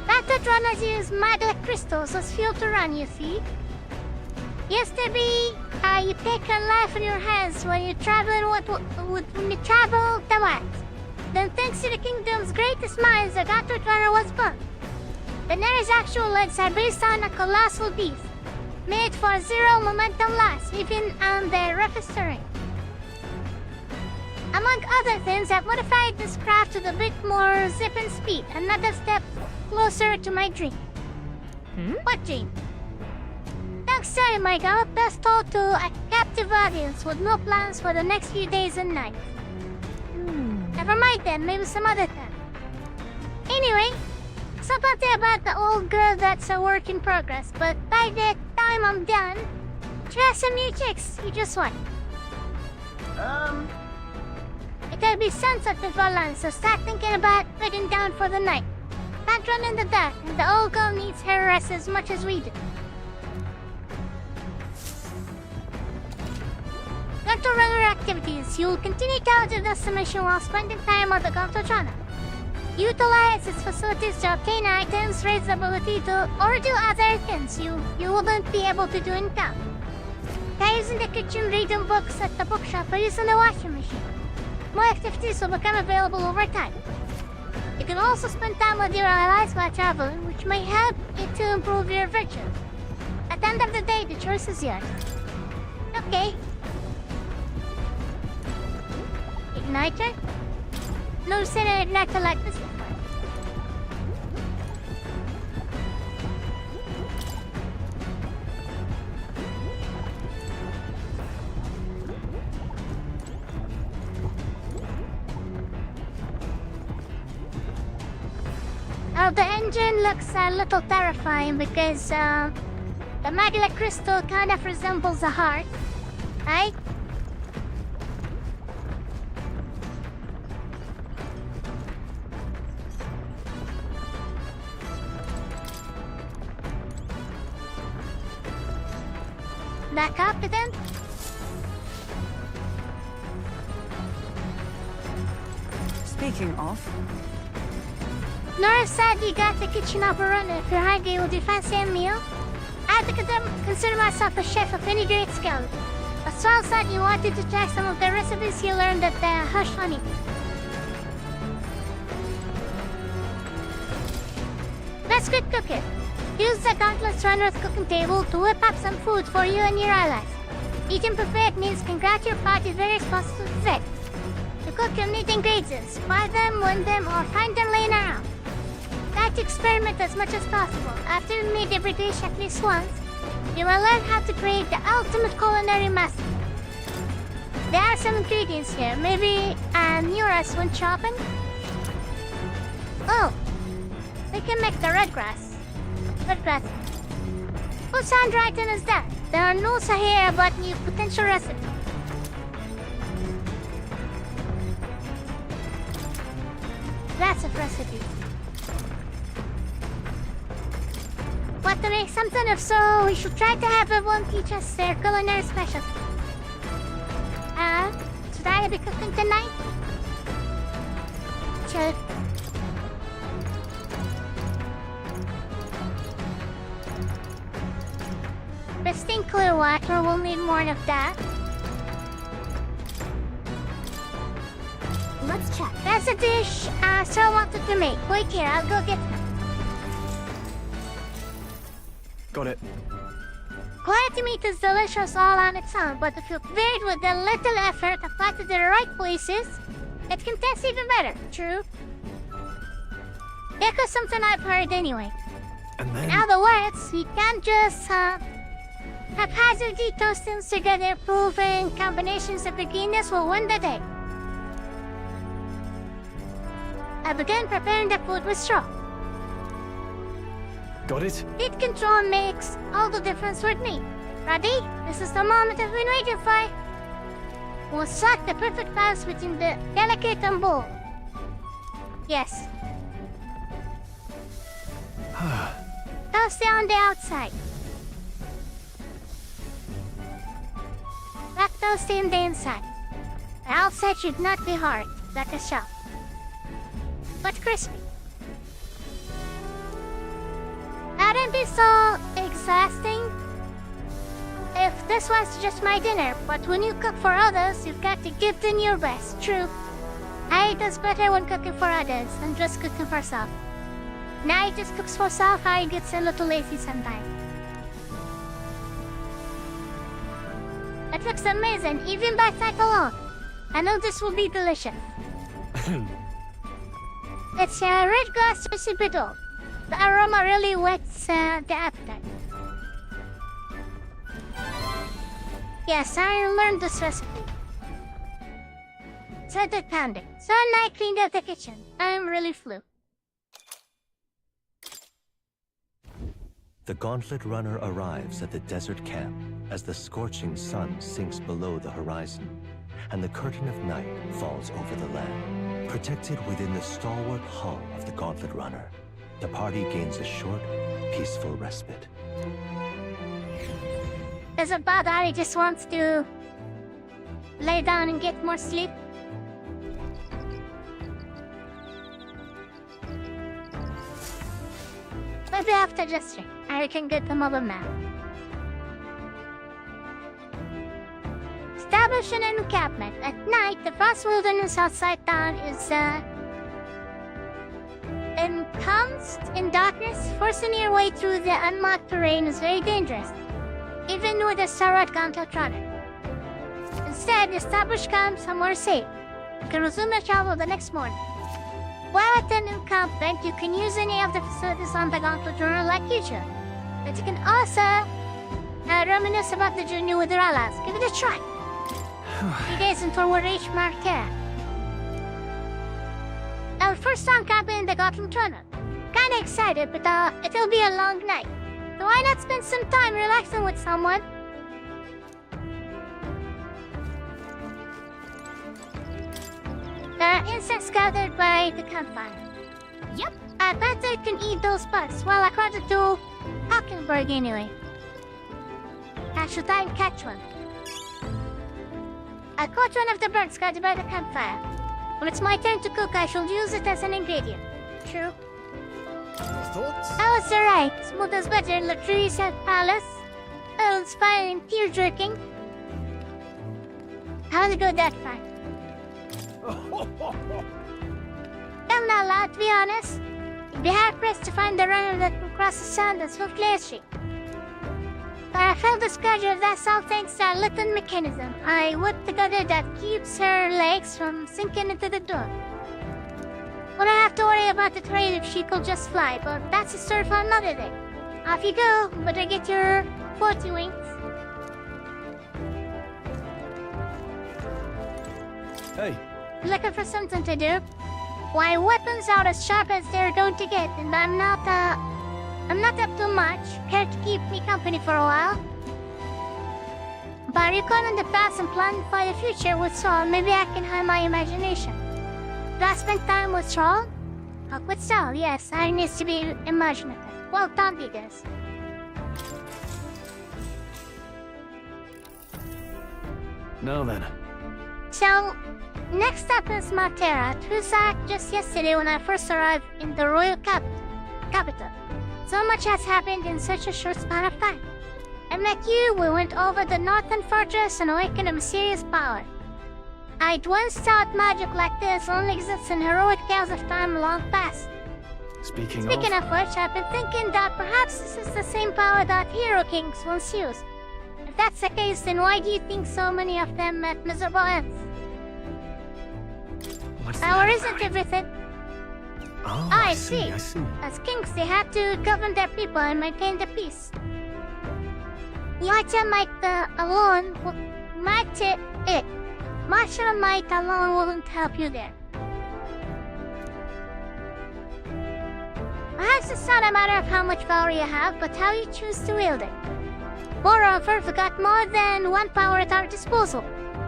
Gauntlet Runners use magnet crystals as fuel to run, you see. Used to be how you take your life in your hands when you travel the wilds. Then thanks to the kingdom's greatest minds, the Gauntlet Runner was born. Daenerys' actual legs are based on a colossal beast, made for zero momentum loss, even on the roughest terrain. Among other things, I've modified this craft with a bit more zip and speed, another step closer to my dream. What dream? Thanks to my God, best told to a captive audience with no plans for the next few days and nights. Never mind then, maybe some other time. Anyway, something about the old girl that's a work in progress, but by the time I'm done, try some new chicks, you just want. It'll be sunset before lunch, so start thinking about putting down for the night. Can't run in the dark, and the old girl needs her rest as much as we do. activities, you'll continue down to this mission while spending time on the Gauntlet Runner. Utilize its facilities to obtain items, raise the ability to, or do other things you wouldn't be able to do in town. Guys in the kitchen, reading books at the bookshop, or using the washing machine. More activities will become available over time. You can also spend time with your allies while traveling, which may help you to improve your virtue. At the end of the day, the choice is yours. Okay. Igniter? No seen an igniter like this before. Now the engine looks a little terrifying because the magma crystal kind of resembles a heart, right? Back up to them. Speaking of, Nora said you got the kitchen up and running. If you're hungry, would you fancy a meal? I have to consider myself a chef of any great skill. But Swell said you wanted to try some of the recipes you learned at the Hush Honey. Let's quit cooking. Use the Gauntlet Runner's cooking table to whip up some food for you and your allies. Eating prepared meals can grant your party various positive effects. To cook, you'll need ingredients. Buy them, win them, or find them laying around. Try to experiment as much as possible. After you've made every dish at least once, you will learn how to create the ultimate culinary master. There are some ingredients here. Maybe Neura's went shopping? Oh, we can make the red grass. Red grass. Whose handwriting is that? There are notes here about new potential recipes. Lots of recipes. Want to make something? If so, we should try to have everyone teach us their culinary specialty. Should I be cooking tonight? Sure. Pristine clear water, we'll need more of that. Let's check. That's a dish Sir wanted to make. Wait here, I'll go get it. Got it. Quiet meat is delicious all on its own, but if you pair it with a little effort applied to the right places, it can taste even better. True. Echoes something I've heard anyway. And then... In other words, you can't just haphazardly toast things together, proving combinations of beginners will win the day. I began preparing the food with straw. Got it? Heat control makes all the difference with me. Ready? This is the moment I've been waiting for. We'll strike the perfect balance between the delicate and bold. Yes. Toasty on the outside. Black toasty on the inside. The outside should not be hard, like a shell, but crispy. Wouldn't be so exhausting if this was just my dinner, but when you cook for others, you've got to give them your best. True. Harry does better when cooking for others than just cooking for self. Now he just cooks for self, Harry gets a little lazy sometimes. It looks amazing, even by sight alone. I know this will be delicious. It's a red grass recipe dough. The aroma really whets the appetite. Yes, I learned this recipe. Started pounding. So I cleaned up the kitchen. I'm really flew. The Gauntlet Runner arrives at the desert camp as the scorching sun sinks below the horizon, and the curtain of night falls over the land. Protected within the stalwart hull of the Gauntlet Runner, the party gains a short, peaceful respite. There's a bad Ari just wants to lay down and get more sleep? Maybe after just drink, I can get the mobile map. Establish an encampment. At night, the vast wilderness outside town is encompassed in darkness. Forcing your way through the unmarked terrain is very dangerous, even with a star counter runner. Instead, establish camp somewhere safe. You can resume your travel the next morning. While at an encampment, you can use any of the facilities on the Gauntlet Journal like usual. But you can also reminisce about the journey with your allies. Give it a try. 3 days until we reach Marquette. Our first time camping in the Gauntlet Journal. Kinda excited, but it'll be a long night. So why not spend some time relaxing with someone? There are insects gathered by the campfire. Yep. I bet I can eat those bugs. Well, according to Hockenberg anyway. I should try and catch one. I caught one of the birds gathered by the campfire. When it's my turn to cook, I shall use it as an ingredient. True. Thoughts? I was right. Smooth as butter, luxurious at palace. Earls fire and tear-jerking. How'd it go that far? Come now, lad, to be honest. You'd be hard-pressed to find the runner that can cross the sand as swiftly as she. But I felt the scourge of that salt thanks to a little mechanism I whipped together that keeps her legs from sinking into the door. Wouldn't have to worry about the trade if she could just fly, but that's a story for another day. Off you go, better get your 40 wings. Hey. Looking for something to do? Why, weapons are as sharp as they're going to get, and I'm not up to much. Care to keep me company for a while? But recall in the past and plan for the future with Saul, maybe I can hide my imagination. Do I spend time with Saul? Talk with Saul, yes, I need to be imaginative. Well done, you guys. Now then. So, next up is Matera, whose act just yesterday when I first arrived in the royal capital. So much has happened in such a short span of time. I met you, we went over the northern fortress and awakened a mysterious power. I'd once thought magic like this only exists in heroic tales of time long past. Speaking of which, I've been thinking that perhaps this is the same power that hero kings once used. If that's the case, then why do you think so many of them met miserable ends? Power isn't everything. Oh, I see. I see. As kings, they had to govern their people and maintain the peace. Martial might alone martial might alone wouldn't help you there. Perhaps it's not a matter of how much power you have, but how you choose to wield it. Moreover, we've got more than one power at our disposal.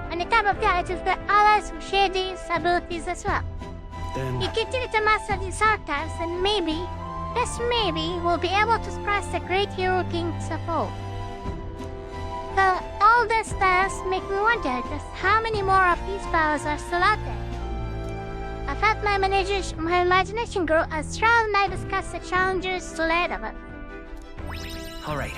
And on top of that, we've got allies who share these abilities as well. Then... You continue to master these archetypes, and maybe, just maybe, we'll be able to surprise the great hero kings of old. Well, all this does make me wonder just how many more of these powers are still out there. I felt my imagination grow as Trial and I discussed the challenges still ahead of us. All right.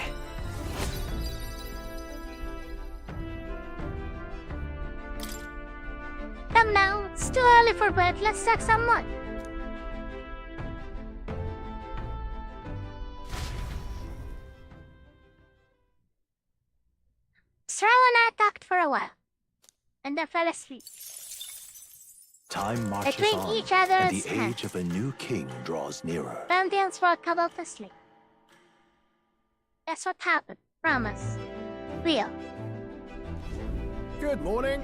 Come now, it's too early for bed. Let's suck some mud. Sorrel and I talked for a while, and then fell asleep. Time marches Between on, each other's and the hands. age of a new king draws nearer. Pantheons were cuddled asleep. That's what happened. Promise. Real. Good morning.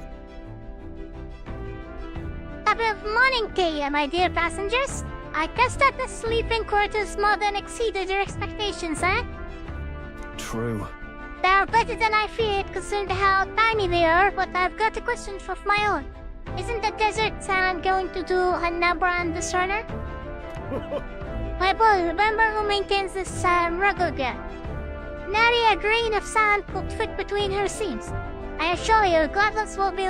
Top of morning to you, my dear passengers. I guess that the sleeping quarters more than exceeded your expectations, eh? True. They are better than I feared, considering how tiny they are, but I've got a question of my own. Isn't the desert sand going to do a number on the runner? My boy, remember who maintains this rugged gun? Nary a grain of sand could fit between her seams. I assure you, Godless will be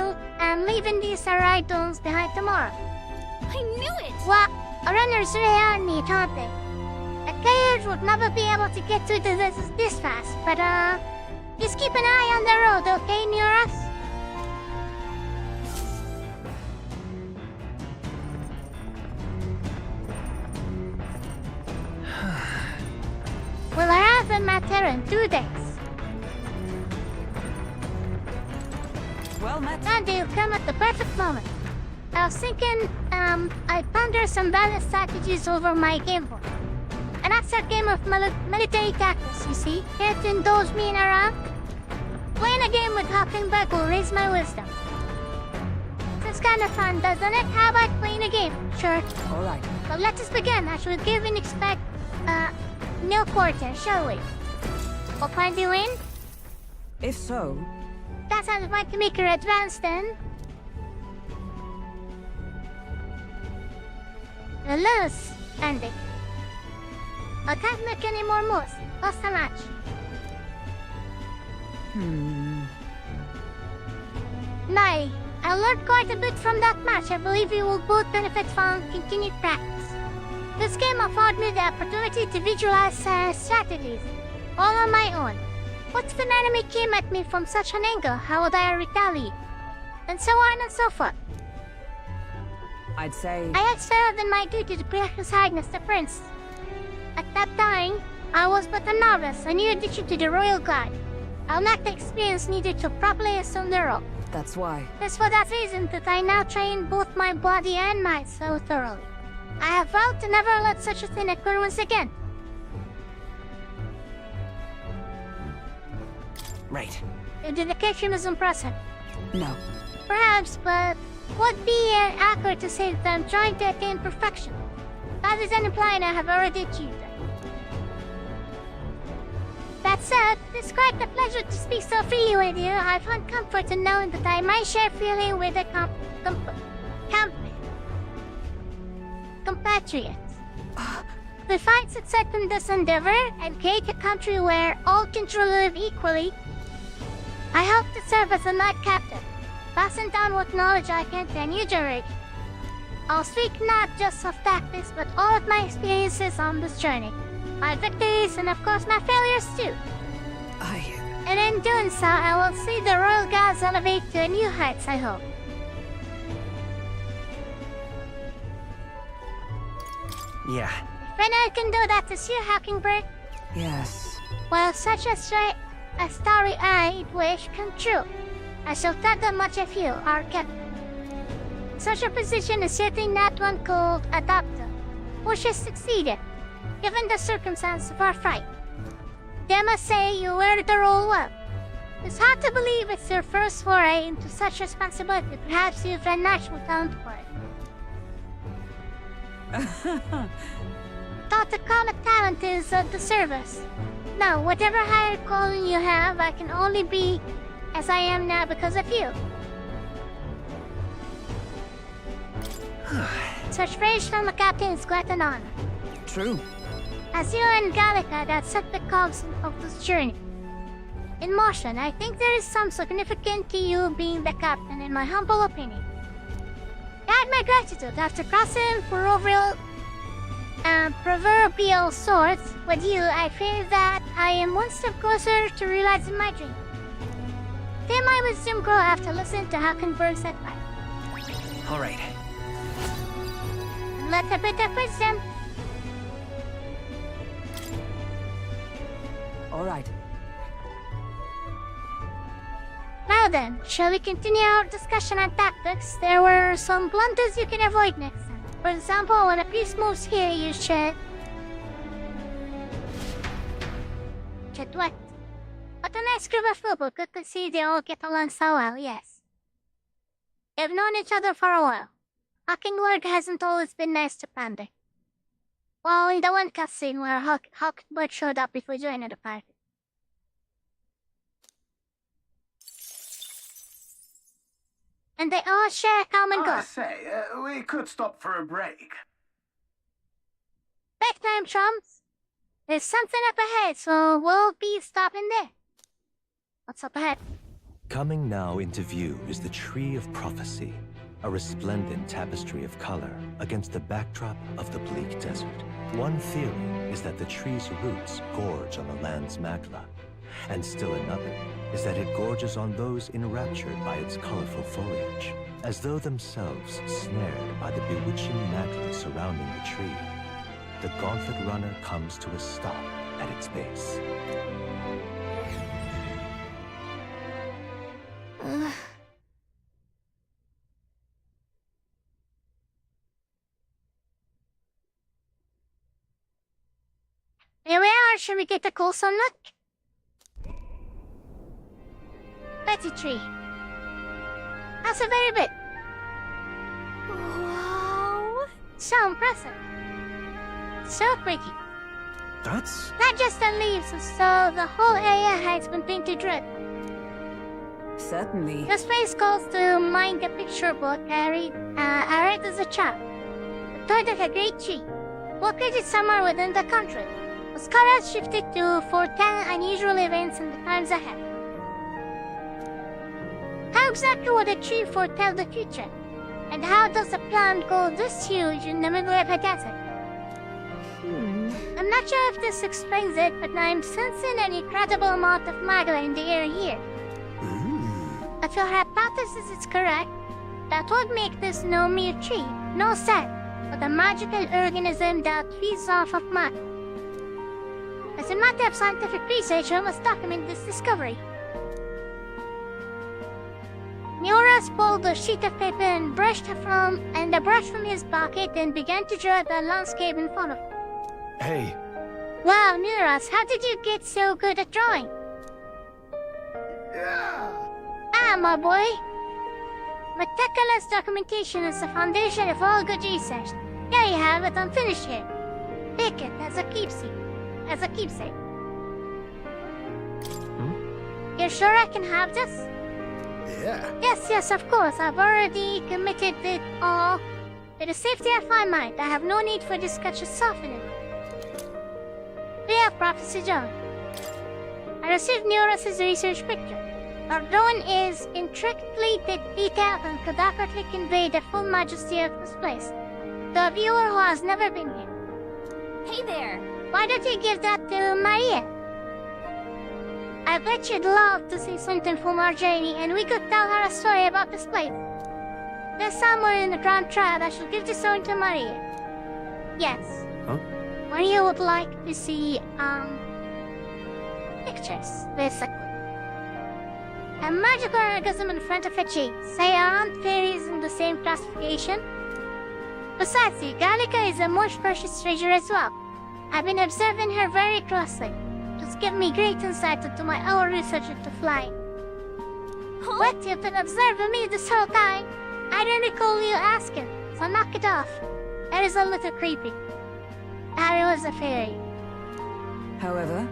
leaving these Arai Dunes behind tomorrow. I knew it! What? Runners rely on me, don't they? A carriage would never be able to get to this fast, but just keep an eye on the road, okay, near us? We'll arrive in Matera in 2 days. Well met. And you'll come at the perfect moment. I was thinking, I'd ponder some valid strategies over my game board. An abstract game of military tactics, you see. Here to indulge me in around. Playing a game with Hockenberg will raise my wisdom. It's kind of fun, doesn't it? How about playing a game? Sure. Alright. Well, let us begin. I should give and expect, nil quarter, shall we? We'll find you in? If so... That sounds like to make her advance then. Lose, Andy. I can't make any more moves. Lost a match. Nay, I learned quite a bit from that match. I believe we will both benefit from continued practice. This game afforded me the opportunity to visualize strategies, all on my own. What if an enemy came at me from such an angle? How would I retaliate? And so on and so forth. I'd say... I had failed in my duty to protect His Highness the Prince. At that time, I was but a novice, a new addition to the Royal Guard. I'll lack the experience needed to properly assume the role. That's why. It's for that reason that I now train both my body and mind so thoroughly. I have vowed to never let such a thing occur once again. Right. Your dedication is impressive. No. Perhaps, but would be accurate to say that I'm trying to attain perfection. That is implying I have already achieved it. That said, it's quite a pleasure to speak so freely with you. I find comfort in knowing that I might share feeling with a compatriot. The fight success in this endeavor and create a country where all can truly live equally. I hope to serve as a knight captain, passing down what knowledge I can to a new generation. I'll speak not just of tactics, but all of my experiences on this journey. My victories and of course my failures too. And in doing so, I will see the Royal Guards elevate to a new heights, I hope. Yeah. If anyone can do that this year, Hockenberg, Yes. well, such a starry-eyed wish come true. I shall thank them much of you, our captain. Such a position is certainly not one called a doctor, which has succeeded, given the circumstance of our fight. I must say you wear the role well. It's hard to believe it's your first foray into such responsibility. Perhaps you've a natural talent for it. Thought to call it talent is the service. No, whatever higher calling you have, I can only be as I am now because of you. Such praise from a captain is quite an honor. True. As you and Gallica that set the cogs of this journey in motion, I think there is some significance to you being the captain, in my humble opinion. Add my gratitude after crossing proverbial swords with you. I fear that I am one step closer to realizing my dream. May my wisdom grow after listening to Hockenberg's advice. All right. And let a bit of wisdom. All right. Now then, shall we continue our discussion on tactics? There were some blunders you can avoid next time. For example, when a piece moves here, you should... Should what? What a nice group of people. Good to see they all get along so well, yes. They've known each other for a while. Hockenberg hasn't always been nice to Pander. Well, in the one cutscene where Hockenberg showed up before joining the party. And they all share a common goal. I say, we could stop for a break. Back time, chums. There's something up ahead, so we'll be stopping there. What's up ahead? Coming now into view is the Tree of Prophecy, a resplendent tapestry of color against the backdrop of the bleak desert. One theory is that the tree's roots gorge on the land's magla, and still another is that it gorges on those enraptured by its colorful foliage, as though themselves snared by the bewitching magla surrounding the tree. The Gauntlet Runner comes to a stop at its base. Here we are, shall we get a closer look? Betty tree. That's a very bit. Wow. So impressive. So pretty. That's... Not just the leaves, so the whole area has been painted red. Certainly. The space calls to mind a picture book I read as a child. It told of a great tree, located somewhere within the country. The scholars shifted to foretell unusual events in the times ahead. How exactly would a tree foretell the future? And how does a plant grow this huge in the middle of a desert? I'm not sure if this explains it, but I'm sensing an incredible amount of matter in the air here. If your hypothesis is correct, that would make this no mere tree, no set, but a magical organism that feeds off of matter. As a matter of scientific research, I must document this discovery. Neurus pulled a sheet of paper and brushed from his pocket and began to draw the landscape in front of him. Hey. Wow, Neurus, how did you get so good at drawing? Ah, my boy. Meticulous documentation is the foundation of all good research. Here you have it, unfinished here. Take it as a keepsake. You're sure I can have this? Yeah. Yes, of course. I've already committed it all. For the safety of my mind, I have no need for this sketch of softening. We have Prophecy John. I received Neuros's research picture. Our drone is intricately detailed and could accurately convey the full majesty of this place to a viewer who has never been here. Hey there! Why don't you give that to Maria? I bet you'd love to see something from our journey, and we could tell her a story about this place. There's somewhere in the Grand Triad. I shall give this one to Maria. Yes. Huh? Maria would like to see, pictures, basically. A magical orgasm in front of a tree. Say, aren't fairies in the same classification? Besides, Gallica is a most precious treasure as well. I've been observing her very closely. It's given me great insight into my own research into flying. Huh? What? You've been observing me this whole time? I don't recall you asking, so knock it off. That is a little creepy. Harry was a fairy. However,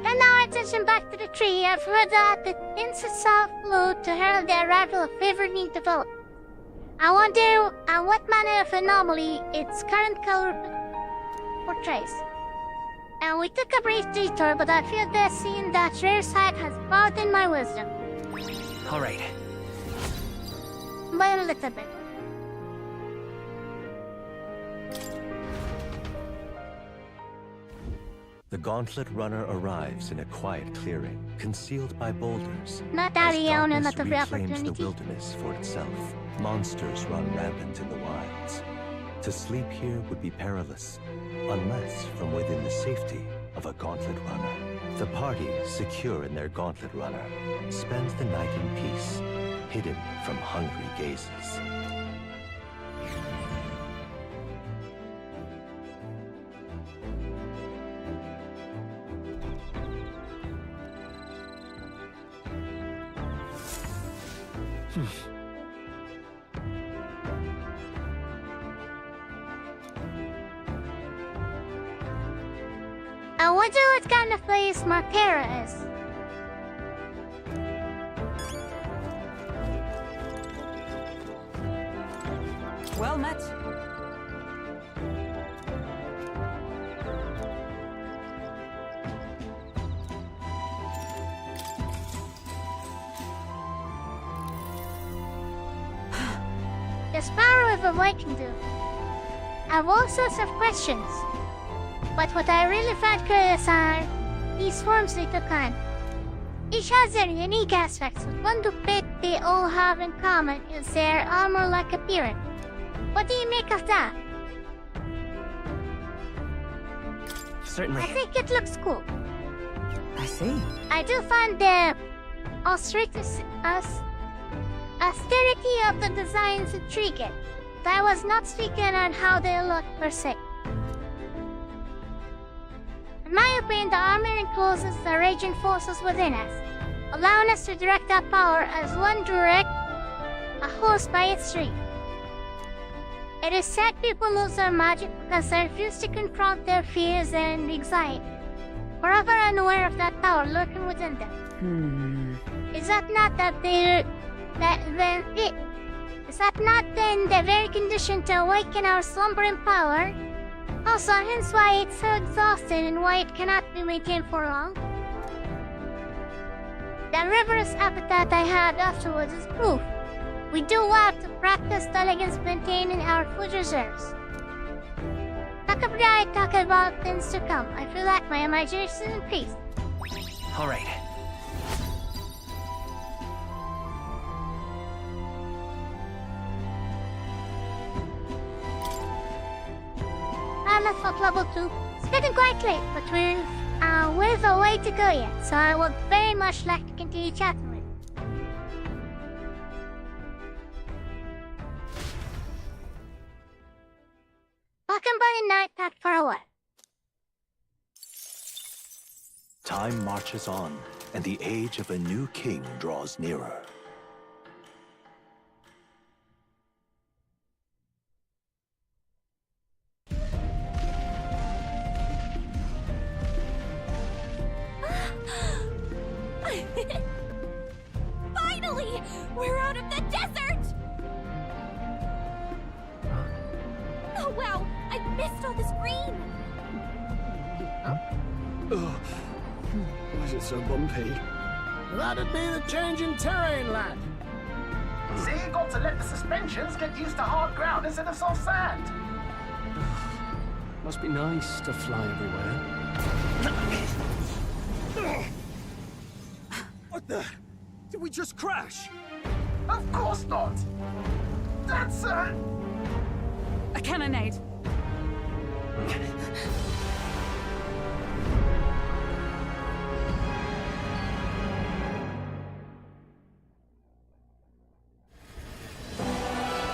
Turn our attention back to the tree. I've heard that the insects flew to herald the arrival of favored new development. I wonder what manner of anomaly its current color portrays. And we took a brief detour, but I feel that seeing that rare sight has broadened my wisdom. All right. By a little bit. The Gauntlet Runner arrives in a quiet clearing, concealed by boulders. Not As Ariana, darkness not every reclaims the opportunity. wilderness for itself, monsters run rampant in the wilds. To sleep here would be perilous, unless from within the safety of a Gauntlet Runner. The party, secure in their Gauntlet Runner, spends the night in peace, hidden from hungry gazes. I wonder what kind of place Martera is. well met. There's power over what I can do. I have all sorts of questions. But what I really find curious are these forms they took on. Each has their unique aspects, but one trait they all have in common is their armor-like appearance. What do you make of that? Certainly. I think it looks cool. I see. I do find the austerity of the designs intriguing, but I was not speaking on how they look per se. In my opinion, the armor encloses the raging forces within us, allowing us to direct our power as one direct a horse by its tree. It is said people lose their magic because they refuse to confront their fears and anxiety, forever unaware of that power lurking within them. Is that not then the very condition to awaken our slumbering power? Also, hence why it's so exhausting and why it cannot be maintained for long. The riverous appetite I had afterwards is proof. We do have to practice against maintaining our food reserves. I talk about things to come. I feel like my imagination increased. All right. Let's up level 2. It's getting quite late, but we've a way to go yet, so I would very much like to continue chatting with you. Welcome by the night, packed for a while. Time marches on, and the age of a new king draws nearer. Finally! We're out of the desert! Oh wow, I missed all this green! Why is it so bumpy? That'd be the change in terrain, lad. See, you got to let the suspensions get used to hard ground instead of soft sand. Must be nice to fly everywhere. What the? Did we just crash? Of course not. That's A cannonade.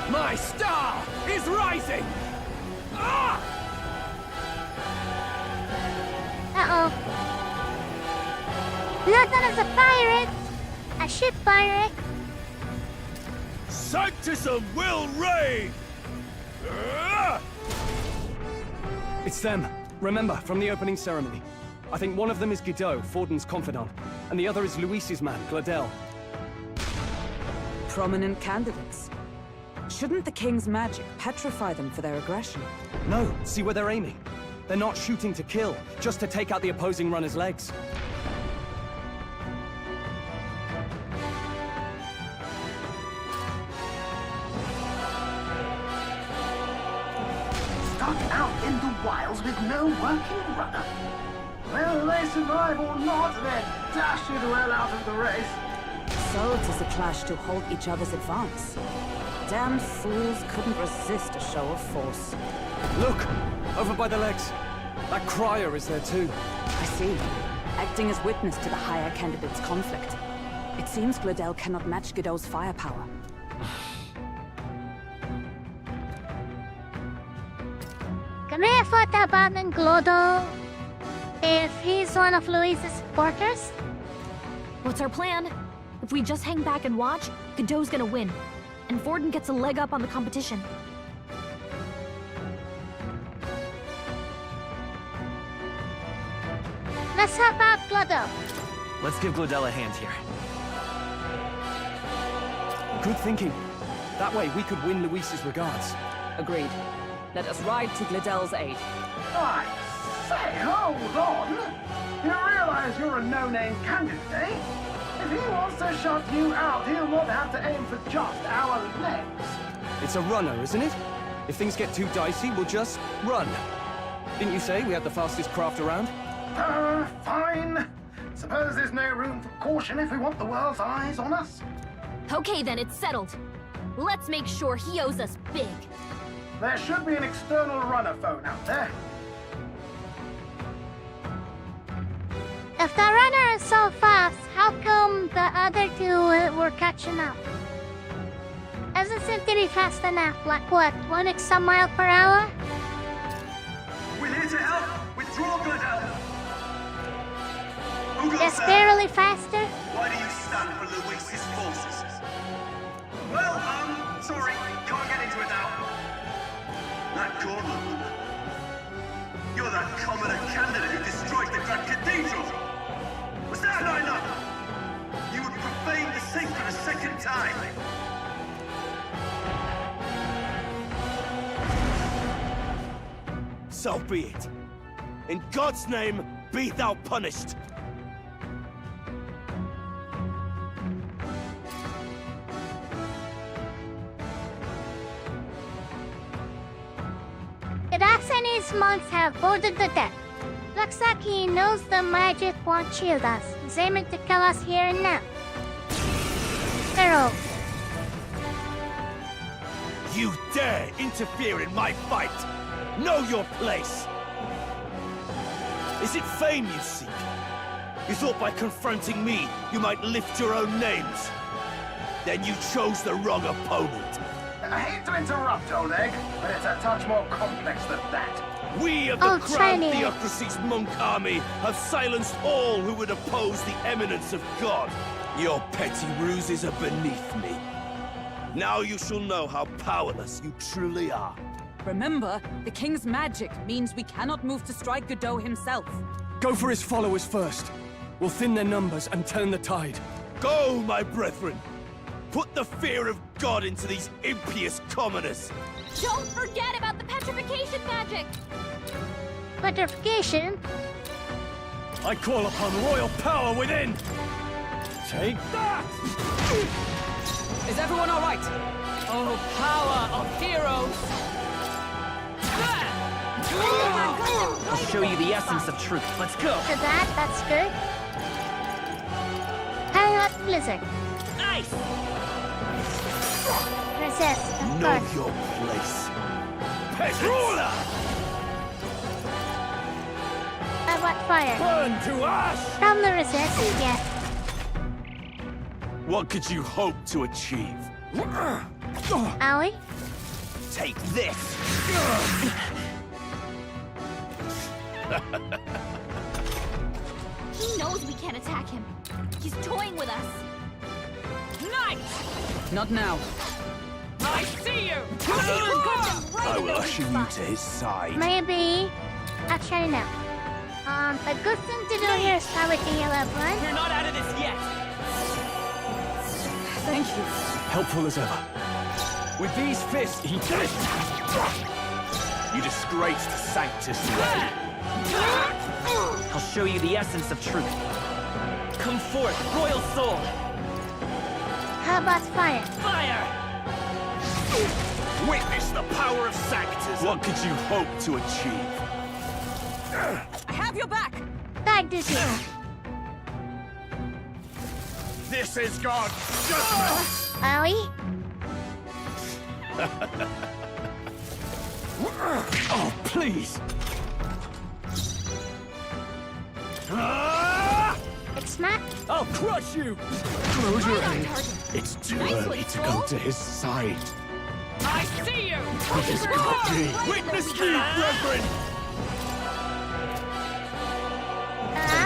My star is rising! Ah! Uh-oh. Not as a pirate! A ship pirate! Sanctism will reign! It's them. Remember, from the opening ceremony. I think one of them is Godot, Forden's confidant, and the other is Luis's man, Gladel. Prominent candidates. Shouldn't the king's magic petrify them for their aggression? No, see where they're aiming. They're not shooting to kill, just to take out the opposing runner's legs. stuck out in the wilds with no working rudder. Whether they survive or not, they're dashed well out of the race. So 'tis a clash to halt each other's advance. Damned fools couldn't resist a show of force. Look! Over by the legs. That crier is there too. I see. Acting as witness to the higher candidate's conflict. It seems Gladel cannot match Godot's firepower. Can we afford to abandon Glodo if he's one of Luis's supporters? What's our plan? If we just hang back and watch, Godot's gonna win. And Forden gets a leg up on the competition. Let's help out Glodo. Let's give Gladel a hand here. Good thinking. That way we could win Luis's regards. Agreed. Let us ride to Gladel's aid. I say, hold on. You realize you're a no-name candidate, eh? If he wants to shut you out, he'll not have to aim for just our legs. It's a runner, isn't it? If things get too dicey, we'll just run. Didn't you say we had the fastest craft around? Fine. Suppose there's no room for caution if we want the world's eyes on us? Okay then, it's settled. Let's make sure he owes us big. There should be an external runner phone out there. If the runner is so fast, how come the other two were catching up? Isn't Cynthia fast enough? Like what, 1 extra mile per hour? We're here to help. Withdraw, Glitter. Just barely faster? Why do you stand for Luis's forces? Well, sorry. Can't get into it now. That corner. You're that commoner candidate who destroyed the Grand Cathedral. Was that not enough? You would profane the sacred a second time. So be it. In God's name, be thou punished. Irax and his monks have boarded the deck. Looks like he knows the magic won't shield us. He's aiming to kill us here and now. Pharaoh. You dare interfere in my fight! Know your place! Is it fame you seek? You thought by confronting me, you might lift your own names? Then you chose the wrong opponent. I hate to interrupt, old egg, but it's a touch more complex than that. We of the Crown Theocracy's monk army have silenced all who would oppose the eminence of God. Your petty ruses are beneath me. Now you shall know how powerless you truly are. Remember, the king's magic means we cannot move to strike Godot himself. Go for his followers first. We'll thin their numbers and turn the tide. Go, my brethren! Put the fear of God into these impious commoners! Don't forget about the petrification magic! Petrification? I call upon royal power within! Take that! Is everyone all right? Oh, power of heroes! I'll show you the essence of truth. Let's go! To that, that's good. Hang up, Blizzard. Nice! Resist, of Know course. your place. Petrula! What fire? Burn to ash! From the resist, yes. What could you hope to achieve? Owie? Take this! He knows we can't attack him. He's toying with us. Nice! Not now. I see you! I will usher you to his side. Maybe. Actually, no. A good thing to do here is start with the yellow one. We're not out of this yet! Thank you. Helpful as ever. With these fists, he did. You disgraced Sanctus. I'll show you the essence of truth. Come forth, royal soul! How about fire? Fire! Witness the power of Sanctus. What could you hope to achieve? I have your back! Back this year. This is God's judgment! Owie? Oh, please! It's not. I'll crush you! Close your eyes. It's too early to go to his side. I see you! It is God. Witness me, brethren!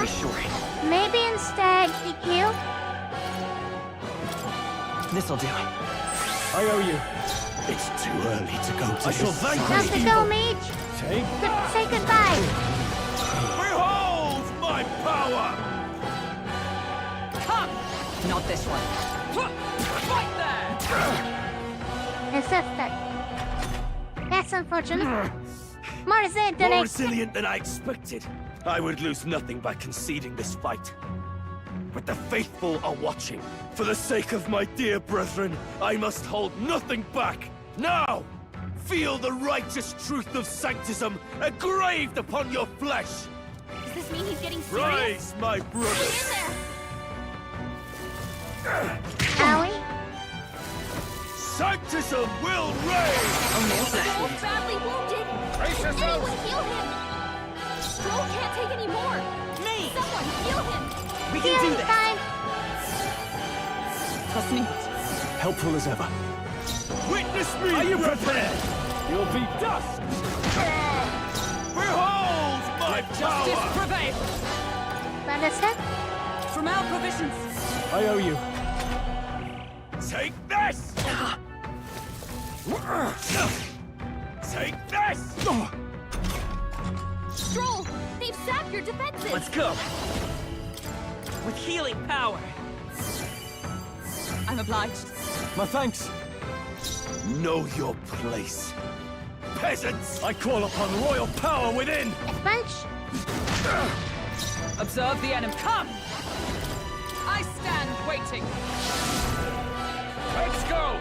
Be sure. Maybe instead DQ? This'll do. I owe you. It's too early to go to I shall his thank side. Have to go, mage. Take Say goodbye. Behold my power! Come! Not this one. Right there! Resisted. That's unfortunate. More resilient than More I resilient than I expected. I would lose nothing by conceding this fight. But the faithful are watching. For the sake of my dear brethren, I must hold nothing back. Now, feel the righteous truth of sanctism engraved upon your flesh. Does this mean he's getting serious? Rise, my brothers. Get in there! Owie. Sanctism will reign! Stroll's badly wounded! Brace yourself! Anyone heal him! Stroll can't take any more! Maid! Someone heal him! We can do this! Time. Trust me. Helpful as ever. Witness me! Are you prepared? You'll be dust! Behold my Justice power! prevail! What is it? From our provisions. I owe you. Take this! Take this! Stroll! They've sapped your defenses! Let's go! With healing power! I'm obliged. My thanks. Know your place. Peasants! I call upon royal power within! Punch. Observe the enemy. Come! I stand waiting. Let's go!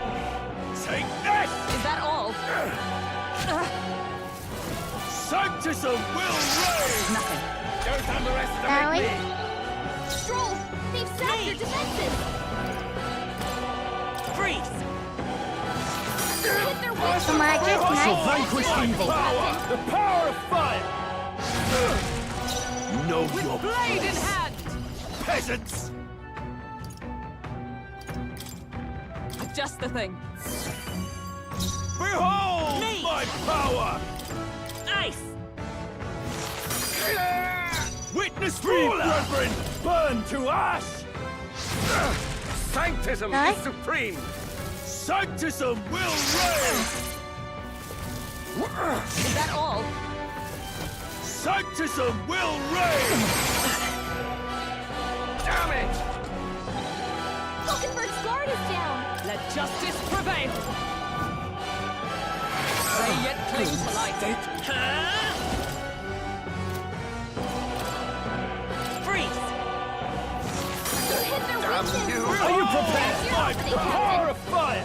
Take this! Is that all? Sanctism will reign! Nothing. Don't underestimate Owie. me! Stroll! They've sapped your defenses! Freeze! Hit their weak Some magic. I shall Nice. vanquish evil! Power! The power of fire! Know With your blade in place. hand! Peasants! Just the thing. Behold Me. my power! Ice! Witness me, brethren! Burn to ash! Sanctism Huh? is supreme! Sanctism will reign! Is that all? Sanctism will reign! Damn it! Falkenberg's guard is down! Let justice prevail! They yet cling to life. Freeze! You hit their weakness! you. Are you prepared? That's your My opening, power Captain. of fire!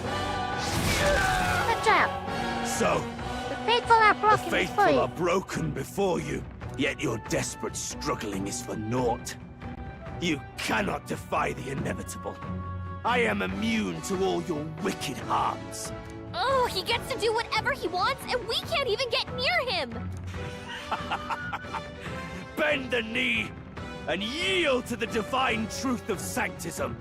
Good job. So, The faithful are the broken before faithful you. are broken before you, yet your desperate struggling is for naught. You cannot defy the inevitable. I am immune to all your wicked harms. Oh, he gets to do whatever he wants, and we can't even get near him! Bend the knee and yield to the divine truth of sanctism.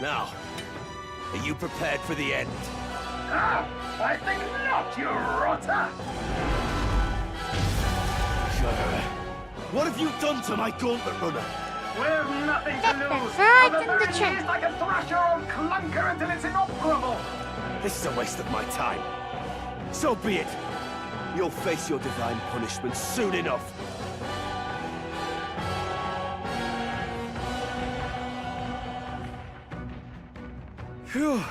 Now, are you prepared for the end? Ah, I think not, you rotter! What have you done to my gauntlet runner? We've nothing to Get lose. them right At the in very the chin. least, I can thrash your old clunker until it's inoperable. This is a waste of my time. So be it. You'll face your divine punishment soon enough. Phew.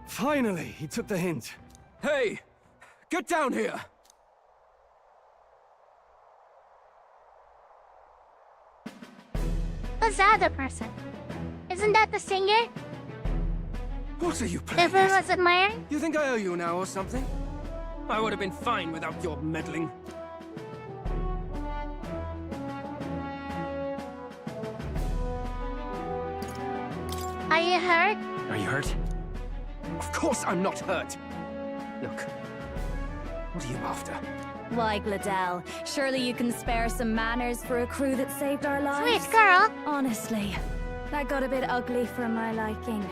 Finally, he took the hint. Hey! Get down here! Who's the other person? Isn't that the singer? What are you playing Everyone at? was admiring? You think I owe you now or something? I would have been fine without your meddling. Are you hurt? Are you hurt? Of course I'm not hurt. Look, what are you after? Why, Gladell, surely you can spare some manners for a crew that saved our lives? Sweet girl. Honestly, that got a bit ugly for my liking.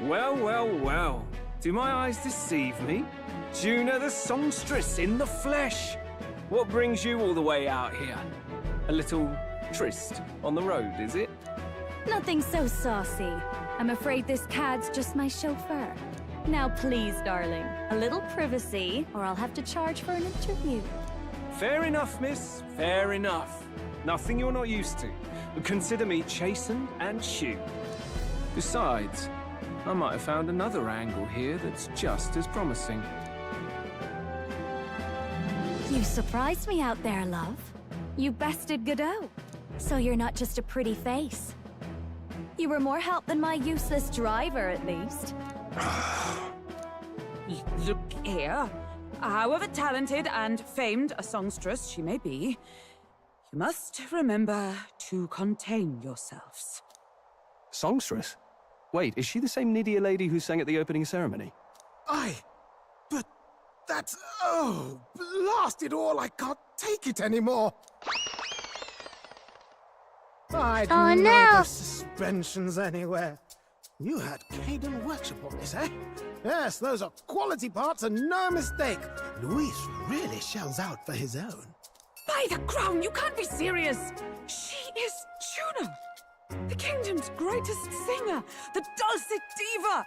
Well, well, well. Do my eyes deceive me? Juna the songstress in the flesh. What brings you all the way out here? A little tryst on the road, is it? Nothing so saucy. I'm afraid this cad's just my chauffeur. Now please, darling, a little privacy, or I'll have to charge for an interview. Fair enough, miss. Fair enough. Nothing you're not used to. But consider me chastened and shooed. Besides, I might have found another angle here that's just as promising. You surprised me out there, love. You bested Godot. So you're not just a pretty face. You were more help than my useless driver, at least. Look here. However talented and famed a songstress she may be, you must remember to contain yourselves. Songstress? Wait, is she the same Nydia lady who sang at the opening ceremony? But that's... Oh, blast it all, I can't take it anymore. I'd know the suspensions anywhere. You had Caden workshop on this, eh? Yes, those are quality parts and no mistake. Luis really shells out for his own. By the crown, you can't be serious! She is Juno! The kingdom's greatest singer! The dulcet diva!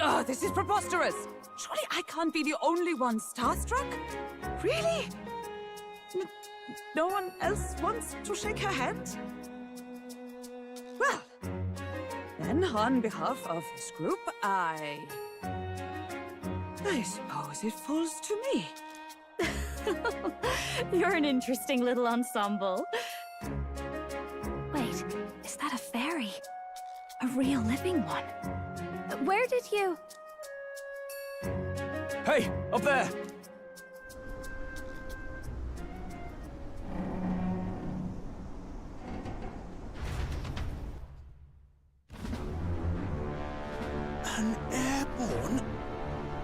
Oh, this is preposterous! Surely I can't be the only one starstruck? Really? No one else wants to shake her hand? Well, then on behalf of this group, I suppose it falls to me. You're an interesting little ensemble. Wait, is that a fairy? A real living one? Where did you... Hey, up there! An airborne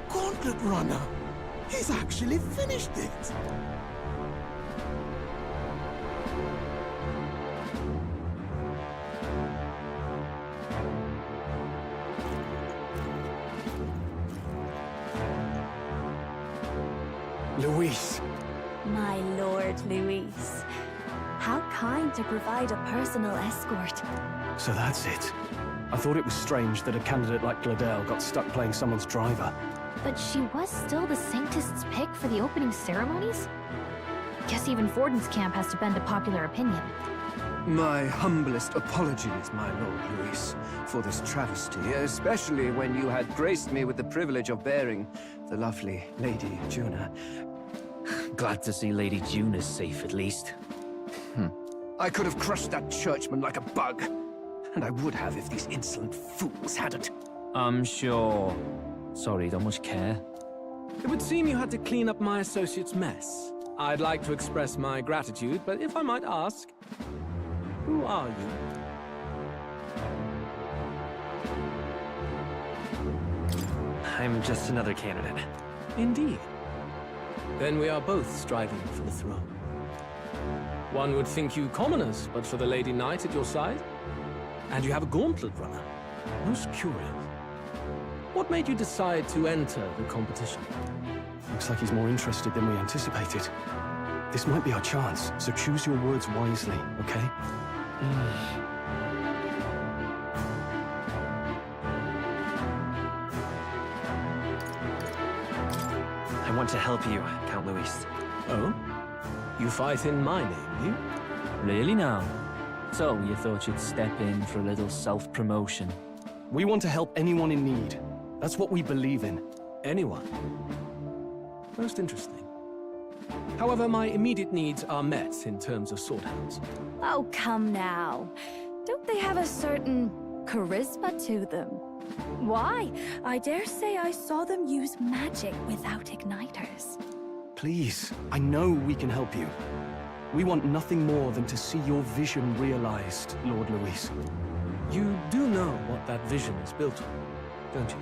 gauntlet runner. He's actually finished it. Luis. My lord, Luis. How kind to provide a personal escort. So that's it. I thought it was strange that a candidate like Gladel got stuck playing someone's driver. But she was still the Sanctist's pick for the opening ceremonies? Guess even Forden's camp has to bend to popular opinion. My humblest apologies, my Lord Luis, for this travesty, especially when you had graced me with the privilege of bearing the lovely Lady Juna. Glad to see Lady Juna's safe, at least. I could have crushed that churchman like a bug. And I would have if these insolent fools hadn't. I'm sure. Sorry, don't much care. It would seem you had to clean up my associate's mess. I'd like to express my gratitude, but if I might ask, who are you? I'm just another candidate. Indeed. Then we are both striving for the throne. One would think you commoners, but for the Lady Knight at your side. And you have a gauntlet runner. Most curious. What made you decide to enter the competition? Looks like he's more interested than we anticipated. This might be our chance, so choose your words wisely, okay? I want to help you, Count Luis. Oh? You fight in my name, you? Really now? So, you thought you'd step in for a little self-promotion? We want to help anyone in need. That's what we believe in. Anyone? Most interesting. However, my immediate needs are met in terms of swordhounds. Oh, come now. Don't they have a certain charisma to them? Why? I dare say I saw them use magic without igniters. Please, I know we can help you. We want nothing more than to see your vision realized, Lord Luis. You do know what that vision is built on, don't you?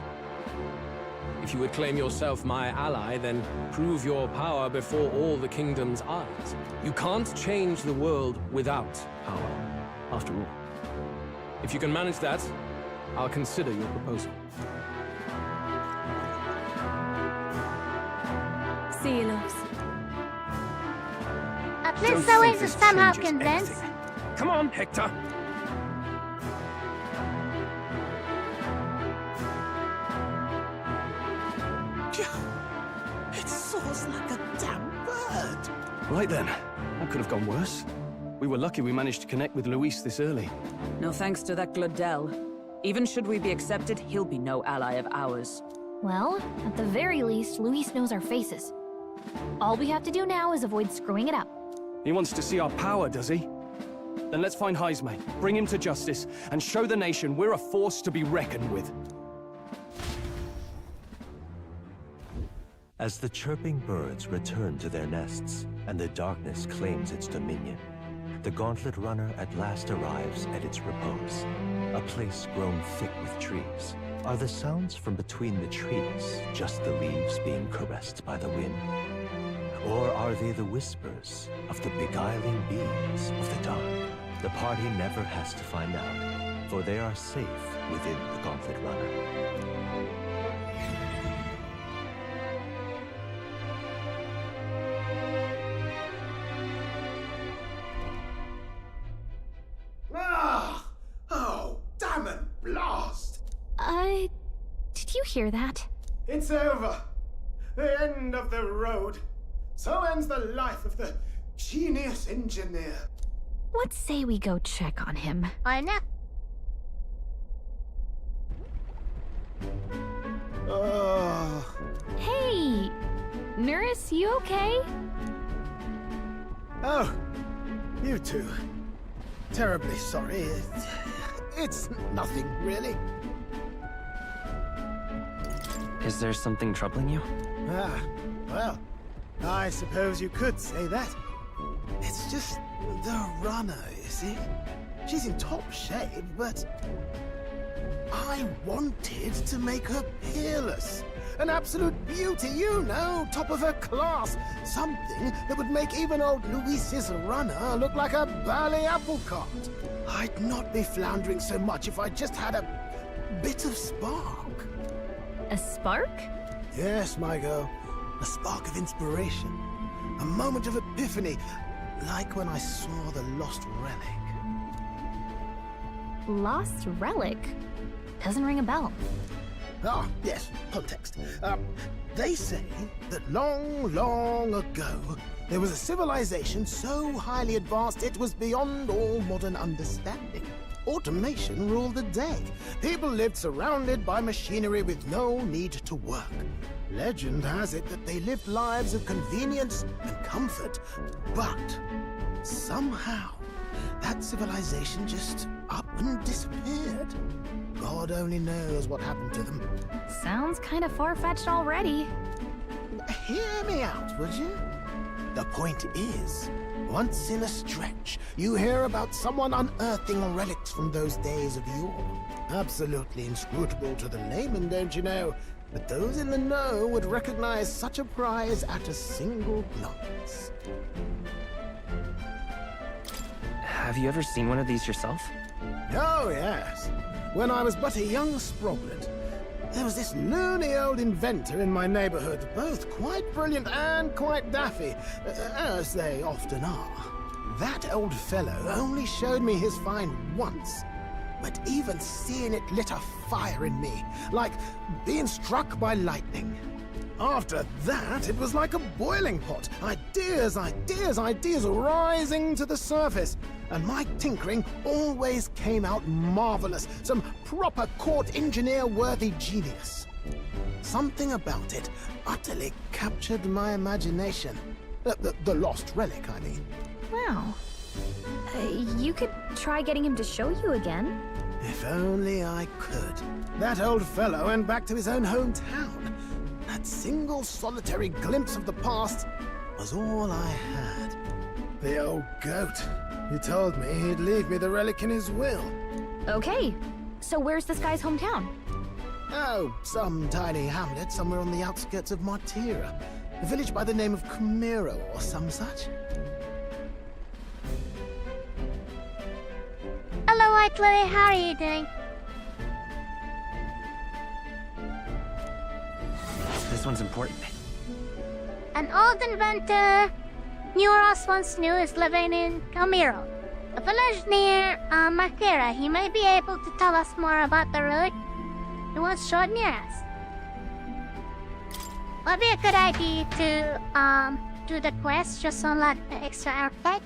If you would claim yourself my ally, then prove your power before all the kingdom's eyes. You can't change the world without power, after all. If you can manage that, I'll consider your proposal. See you, loves. At least the ways is somehow convinced. Come on, Hector! It soars like a damn bird. Right then, that could have gone worse. We were lucky we managed to connect with Luis this early. No thanks to that Gladel. Even should we be accepted, he'll be no ally of ours. Well, at the very least, Luis knows our faces. All we have to do now is avoid screwing it up. He wants to see our power, does he? Then let's find Heismay, bring him to justice, and show the nation we're a force to be reckoned with. As the chirping birds return to their nests, and the darkness claims its dominion, the Gauntlet Runner at last arrives at its repose, a place grown thick with trees. Are the sounds from between the trees just the leaves being caressed by the wind? Or are they the whispers of the beguiling beings of the dark? The party never has to find out, for they are safe within the Gauntlet Runner. Oh, damn it, blast! Did you hear that? It's over. The end of the road. So ends the life of the genius engineer. What say we go check on him? I know. Oh. Hey! Nurse, you okay? Oh, you two. Terribly sorry. It's nothing, really. Is there something troubling you? Ah, well, I suppose you could say that. It's just the runner, you see? She's in top shape, but I wanted to make her peerless. An absolute beauty, you know, top of her class. Something that would make even old Luis's runner look like a bally apple cart. I'd not be floundering so much if I just had a bit of spark. A spark? Yes, my girl. A spark of inspiration. A moment of epiphany. Like when I saw the lost relic. Lost relic? Doesn't ring a bell. Ah, yes, context. They say that long, long ago, there was a civilization so highly advanced it was beyond all modern understanding. Automation ruled the day. People lived surrounded by machinery with no need to work. Legend has it that they lived lives of convenience and comfort. But somehow, that civilization just up and disappeared. God only knows what happened to them. Sounds kind of far-fetched already. Hear me out, would you? The point is, once in a stretch, you hear about someone unearthing relics from those days of yore. Absolutely inscrutable to the layman, don't you know? But those in the know would recognize such a prize at a single glance. Have you ever seen one of these yourself? Oh, yes. When I was but a young sproglet, there was this loony old inventor in my neighborhood, both quite brilliant and quite daffy, as they often are. That old fellow only showed me his find once, but even seeing it lit a fire in me, like being struck by lightning. After that, it was like a boiling pot. Ideas, ideas, ideas rising to the surface. And my tinkering always came out marvelous. Some proper court engineer-worthy genius. Something about it utterly captured my imagination. The lost relic, I mean. Wow. You could try getting him to show you again. If only I could. That old fellow went back to his own hometown. That single solitary glimpse of the past was all I had. The old goat. He told me he'd leave me the relic in his will. Okay, so where's this guy's hometown? Oh, some tiny hamlet somewhere on the outskirts of Martira. A village by the name of Camiro or some such. Hello, White Lily. How are you doing? This one's important. An old inventor Neuros once knew is living in Camiro, a village near Martira. He may be able to tell us more about the route he once showed near us. Would be a good idea to do the quest just to unlock the extra artifact.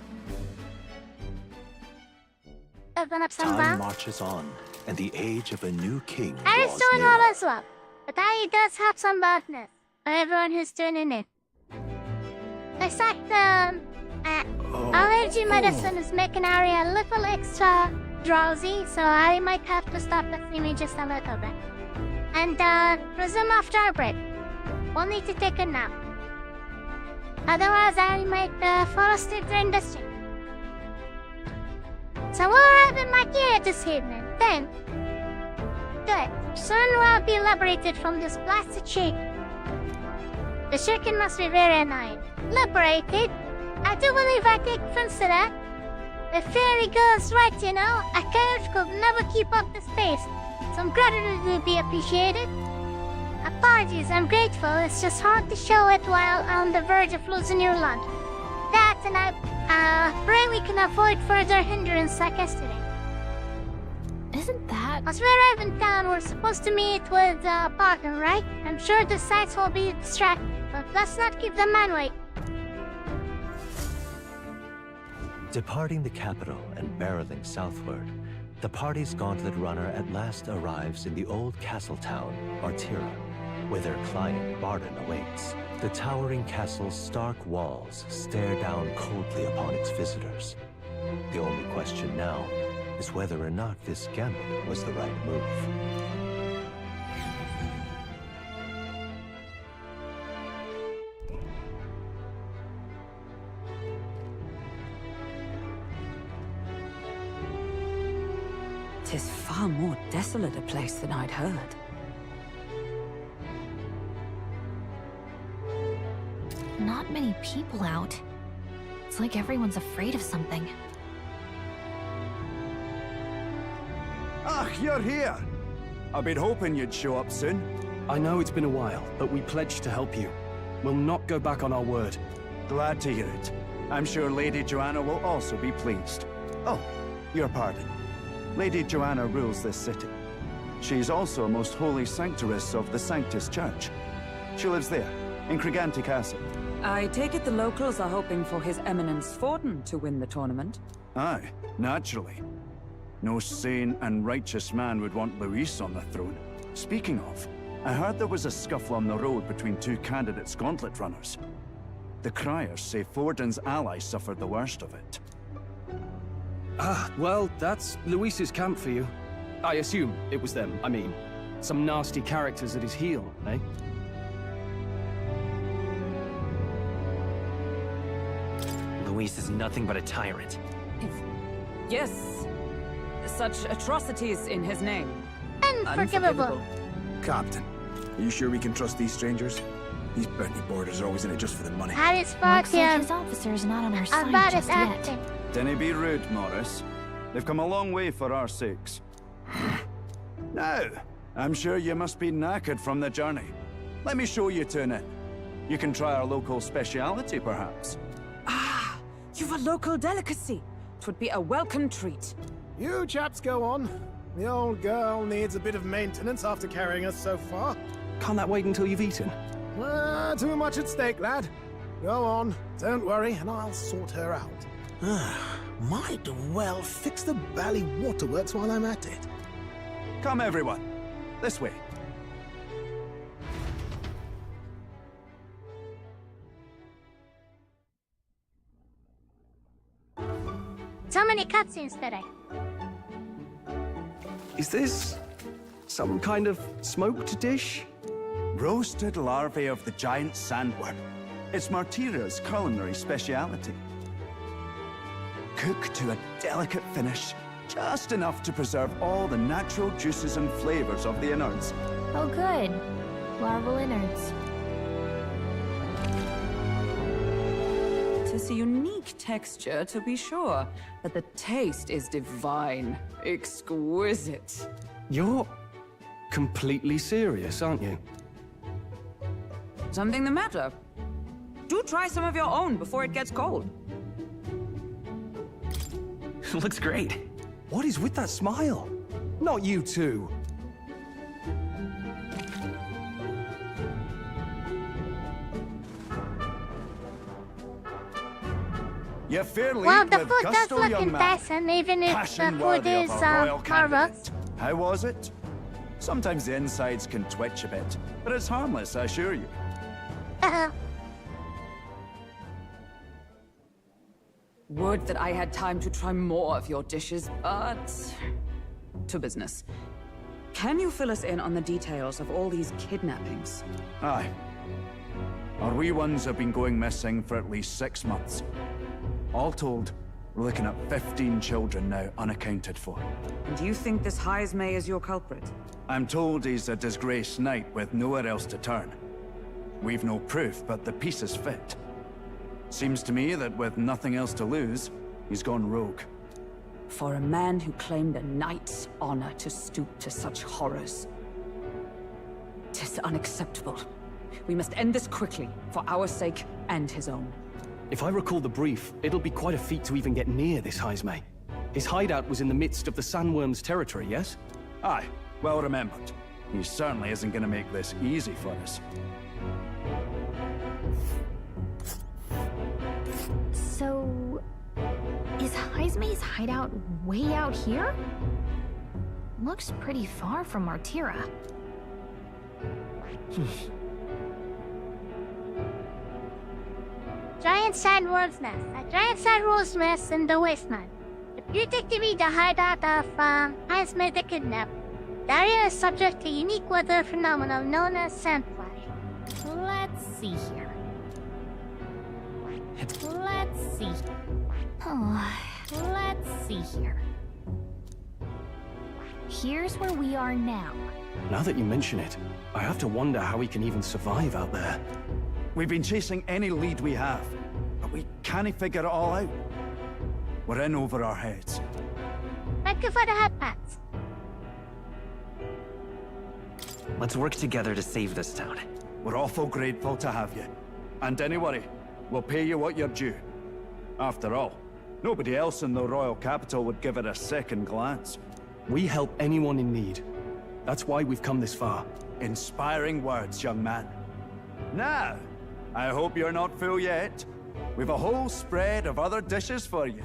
Open up some Time bombs. marches on, and the age of a new king Harry's draws doing near. all as well, but Harry does have some badness for everyone who's tuning in. It's like Allergy medicine is making Ari a little extra drowsy, so I might have to stop the streaming just a little bit. And resume after our break. We'll need to take a nap. Otherwise, I might fall asleep during the stream. So we'll arrive in Makia this evening. Then, good. Soon we'll be liberated from this blasted shape. The shaking must be very annoying. Liberated? I do believe I take offense to that. The fairy girl's right, you know. A carriage could never keep up the pace. Some gratitude would be appreciated. Apologies, I'm grateful. It's just hard to show it while on the verge of losing your land. That, and I pray we can avoid further hindrance like yesterday. Isn't that... As we're arriving in town, we're supposed to meet with Barton, right? I'm sure the sights will be distracted, but let's not keep the man wait. Departing the capital and barreling southward, the party's gauntlet runner at last arrives in the old castle town, Artira, where their client, Barton, awaits. The towering castle's stark walls stare down coldly upon its visitors. The only question now is whether or not this gambit was the right move. Tis far more desolate a place than I'd heard. Not many people out. It's like everyone's afraid of something. Ah, you're here! I've been hoping you'd show up soon. I know it's been a while, but we pledged to help you. We'll not go back on our word. Glad to hear it. I'm sure Lady Joanna will also be pleased. Oh, your pardon. Lady Joanna rules this city. She's also a most holy sanctuaress of the Sanctus Church. She lives there, in Criganti Castle. I take it the locals are hoping for His Eminence Forden to win the tournament? Aye, naturally. No sane and righteous man would want Luis on the throne. Speaking of, I heard there was a scuffle on the road between two candidates gauntlet runners. The criers say Forden's allies suffered the worst of it. Ah, well, that's Luis's camp for you. I assume it was them, I mean. Some nasty characters at his heel, eh? Luis is nothing but a tyrant. Yes. Such atrocities in his name. Unforgivable. Captain, are you sure we can trust these strangers? These bounty boarders are always in it just for the money. Harry spot Looks like his officer's not on our side about just it yet. acting. Dinna be rude, Morris. They've come a long way for our sakes. Now, I'm sure you must be knackered from the journey. Let me show you to an inn. You can try our local speciality, perhaps. Ah, you've a local delicacy. 'Twould be a welcome treat. You chaps go on. The old girl needs a bit of maintenance after carrying us so far. Can't that wait until you've eaten? Too much at stake, lad. Go on, don't worry, and I'll sort her out. Might well fix the bally waterworks while I'm at it. Come, everyone. This way. So many cutscenes today. Is this some kind of smoked dish? Roasted larvae of the giant sandworm. It's Martira's culinary speciality. Cooked to a delicate finish, just enough to preserve all the natural juices and flavors of the innards. Oh good. Larval innards. Tis a unique texture, to be sure, but the taste is divine. Exquisite. You're completely serious, aren't you? Something the matter? Do try some of your own before it gets cold. Looks great. What is with that smile? Not you two. You fairly Well, the with food does gusto, look young man. enticing, even if the Passion food worthy is of a royal marvelous. candidate. How was it? Sometimes the insides can twitch a bit, but it's harmless, I assure you. Would that I had time to try more of your dishes, but... to business. Can you fill us in on the details of all these kidnappings? Aye. Our wee ones have been going missing for at least 6 months. All told, we're looking at 15 children now unaccounted for. And do you think this Heismay is your culprit? I'm told he's a disgraced knight with nowhere else to turn. We've no proof, but the pieces fit. Seems to me that with nothing else to lose, he's gone rogue. For a man who claimed a knight's honor to stoop to such horrors. 'Tis unacceptable. We must end this quickly, for our sake and his own. If I recall the brief, it'll be quite a feat to even get near this Heismay. His hideout was in the midst of the Sandworm's territory, yes? Aye, well remembered. He certainly isn't going to make this easy for us. So... is Heismay's hideout way out here? Looks pretty far from Martira. Giant sandworm's nest. A giant sandworm's nest in the wasteland. Reputed to be the hideout of Heismay the Kidnapper. The area is subject to a unique weather phenomenon known as sandflash. Let's see here. Let's see. Let's see here. Here's where we are now. Now that you mention it, I have to wonder how he can even survive out there. We've been chasing any lead we have, but we can't figure it all out. We're in over our heads. Thank you for the hot pats. Let's work together to save this town. We're awful grateful to have you. And don't worry, we'll pay you what you're due. After all, nobody else in the royal capital would give it a second glance. We help anyone in need. That's why we've come this far. Inspiring words, young man. Now, I hope you're not full yet. We've a whole spread of other dishes for you.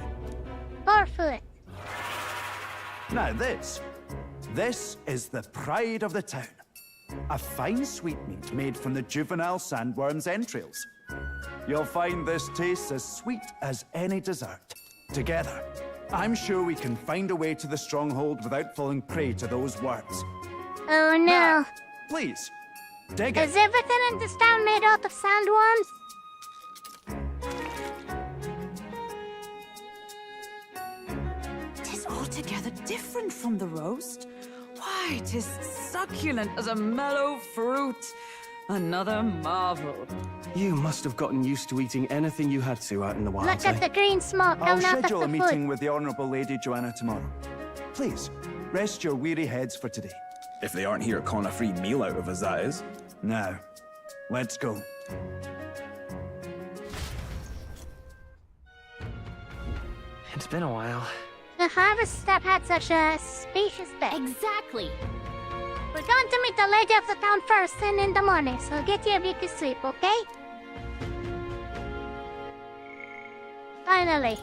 More food. Now this is the pride of the town. A fine sweetmeat made from the juvenile sandworm's entrails. You'll find this tastes as sweet as any dessert. Together, I'm sure we can find a way to the stronghold without falling prey to those words. Oh no. Now, please, dig it. Is everything in this town made out of sandworms? Tis altogether different from the roast. Why, 'tis succulent as a mellow fruit. Another marvel. You must have gotten used to eating anything you had to out in the wild. Look at the green smoke I'll coming out of schedule the a meeting food. with the Honourable Lady Joanna tomorrow. Please, rest your weary heads for today. If they aren't here calling a free meal out of us, that is. Now, let's go. It's been a while. The harvest step had such a spacious bed. Exactly. We're going to meet the lady of the town first and in the morning, so get your beauty sleep, okay? Finally.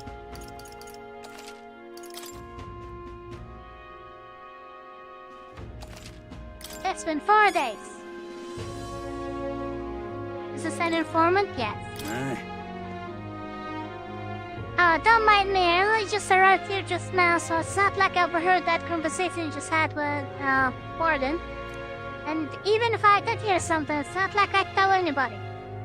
It's been 4 days. Is this an informant? Yes. Don't mind me, I only just arrived here just now, so it's not like I overheard that conversation you just had with, Warden. And even if I did hear something, it's not like I'd tell anybody.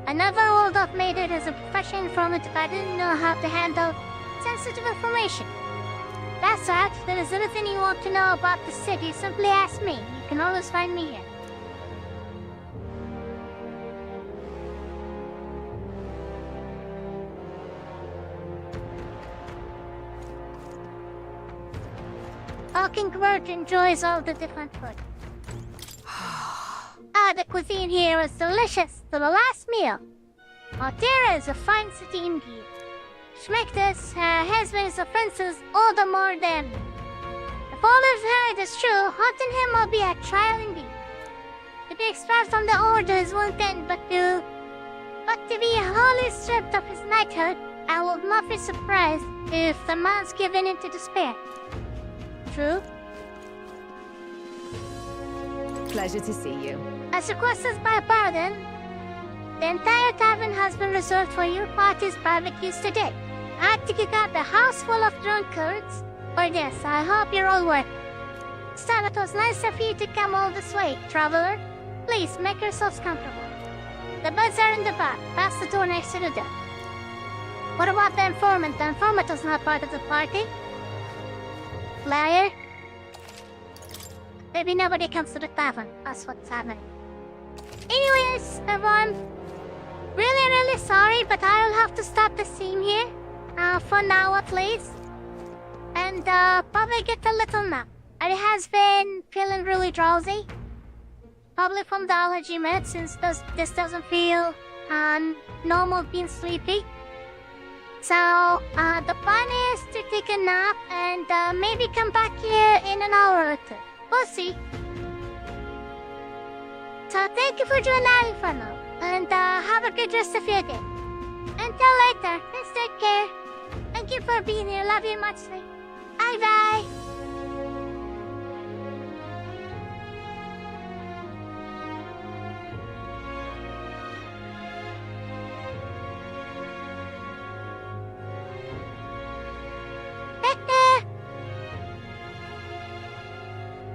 I never would have made it as a professional informant if I didn't know how to handle sensitive information. That's right, if there is anything you want to know about the city, simply ask me. You can always find me here. Talking Bird enjoys all the different food. The cuisine here is delicious to the last meal. Altera is a fine city indeed. Schmechtes, her husband is a princess all the more than. If all is heard is true, haunting him will be a trial indeed. To be expelled from the order is one thing, but to be wholly stripped of his knighthood, I will not be surprised if the man's given into despair. True? Pleasure to see you. As requested by pardon, the entire tavern has been reserved for your party's private use today. I think you got the house full of drunkards. Or this, I hope you're all worth it. Still, it was nice of you to come all this way, traveler. Please, make yourselves comfortable. The beds are in the back, past the door next to the door. What about the informant? The informant was not part of the party. Liar. Maybe nobody comes to the tavern. That's what's happening. Anyways, everyone. Really sorry, but I'll have to stop the scene here. For now at least. And probably get a little nap. I has been feeling really drowsy. Probably from the allergy meds, since this doesn't feel normal being sleepy. So the plan is to take a nap and maybe come back here in an hour or two. We'll see. So thank you for joining for now, and have a good rest of your day. Until later, please take care. Thank you for being here. Love you muchly. Bye bye.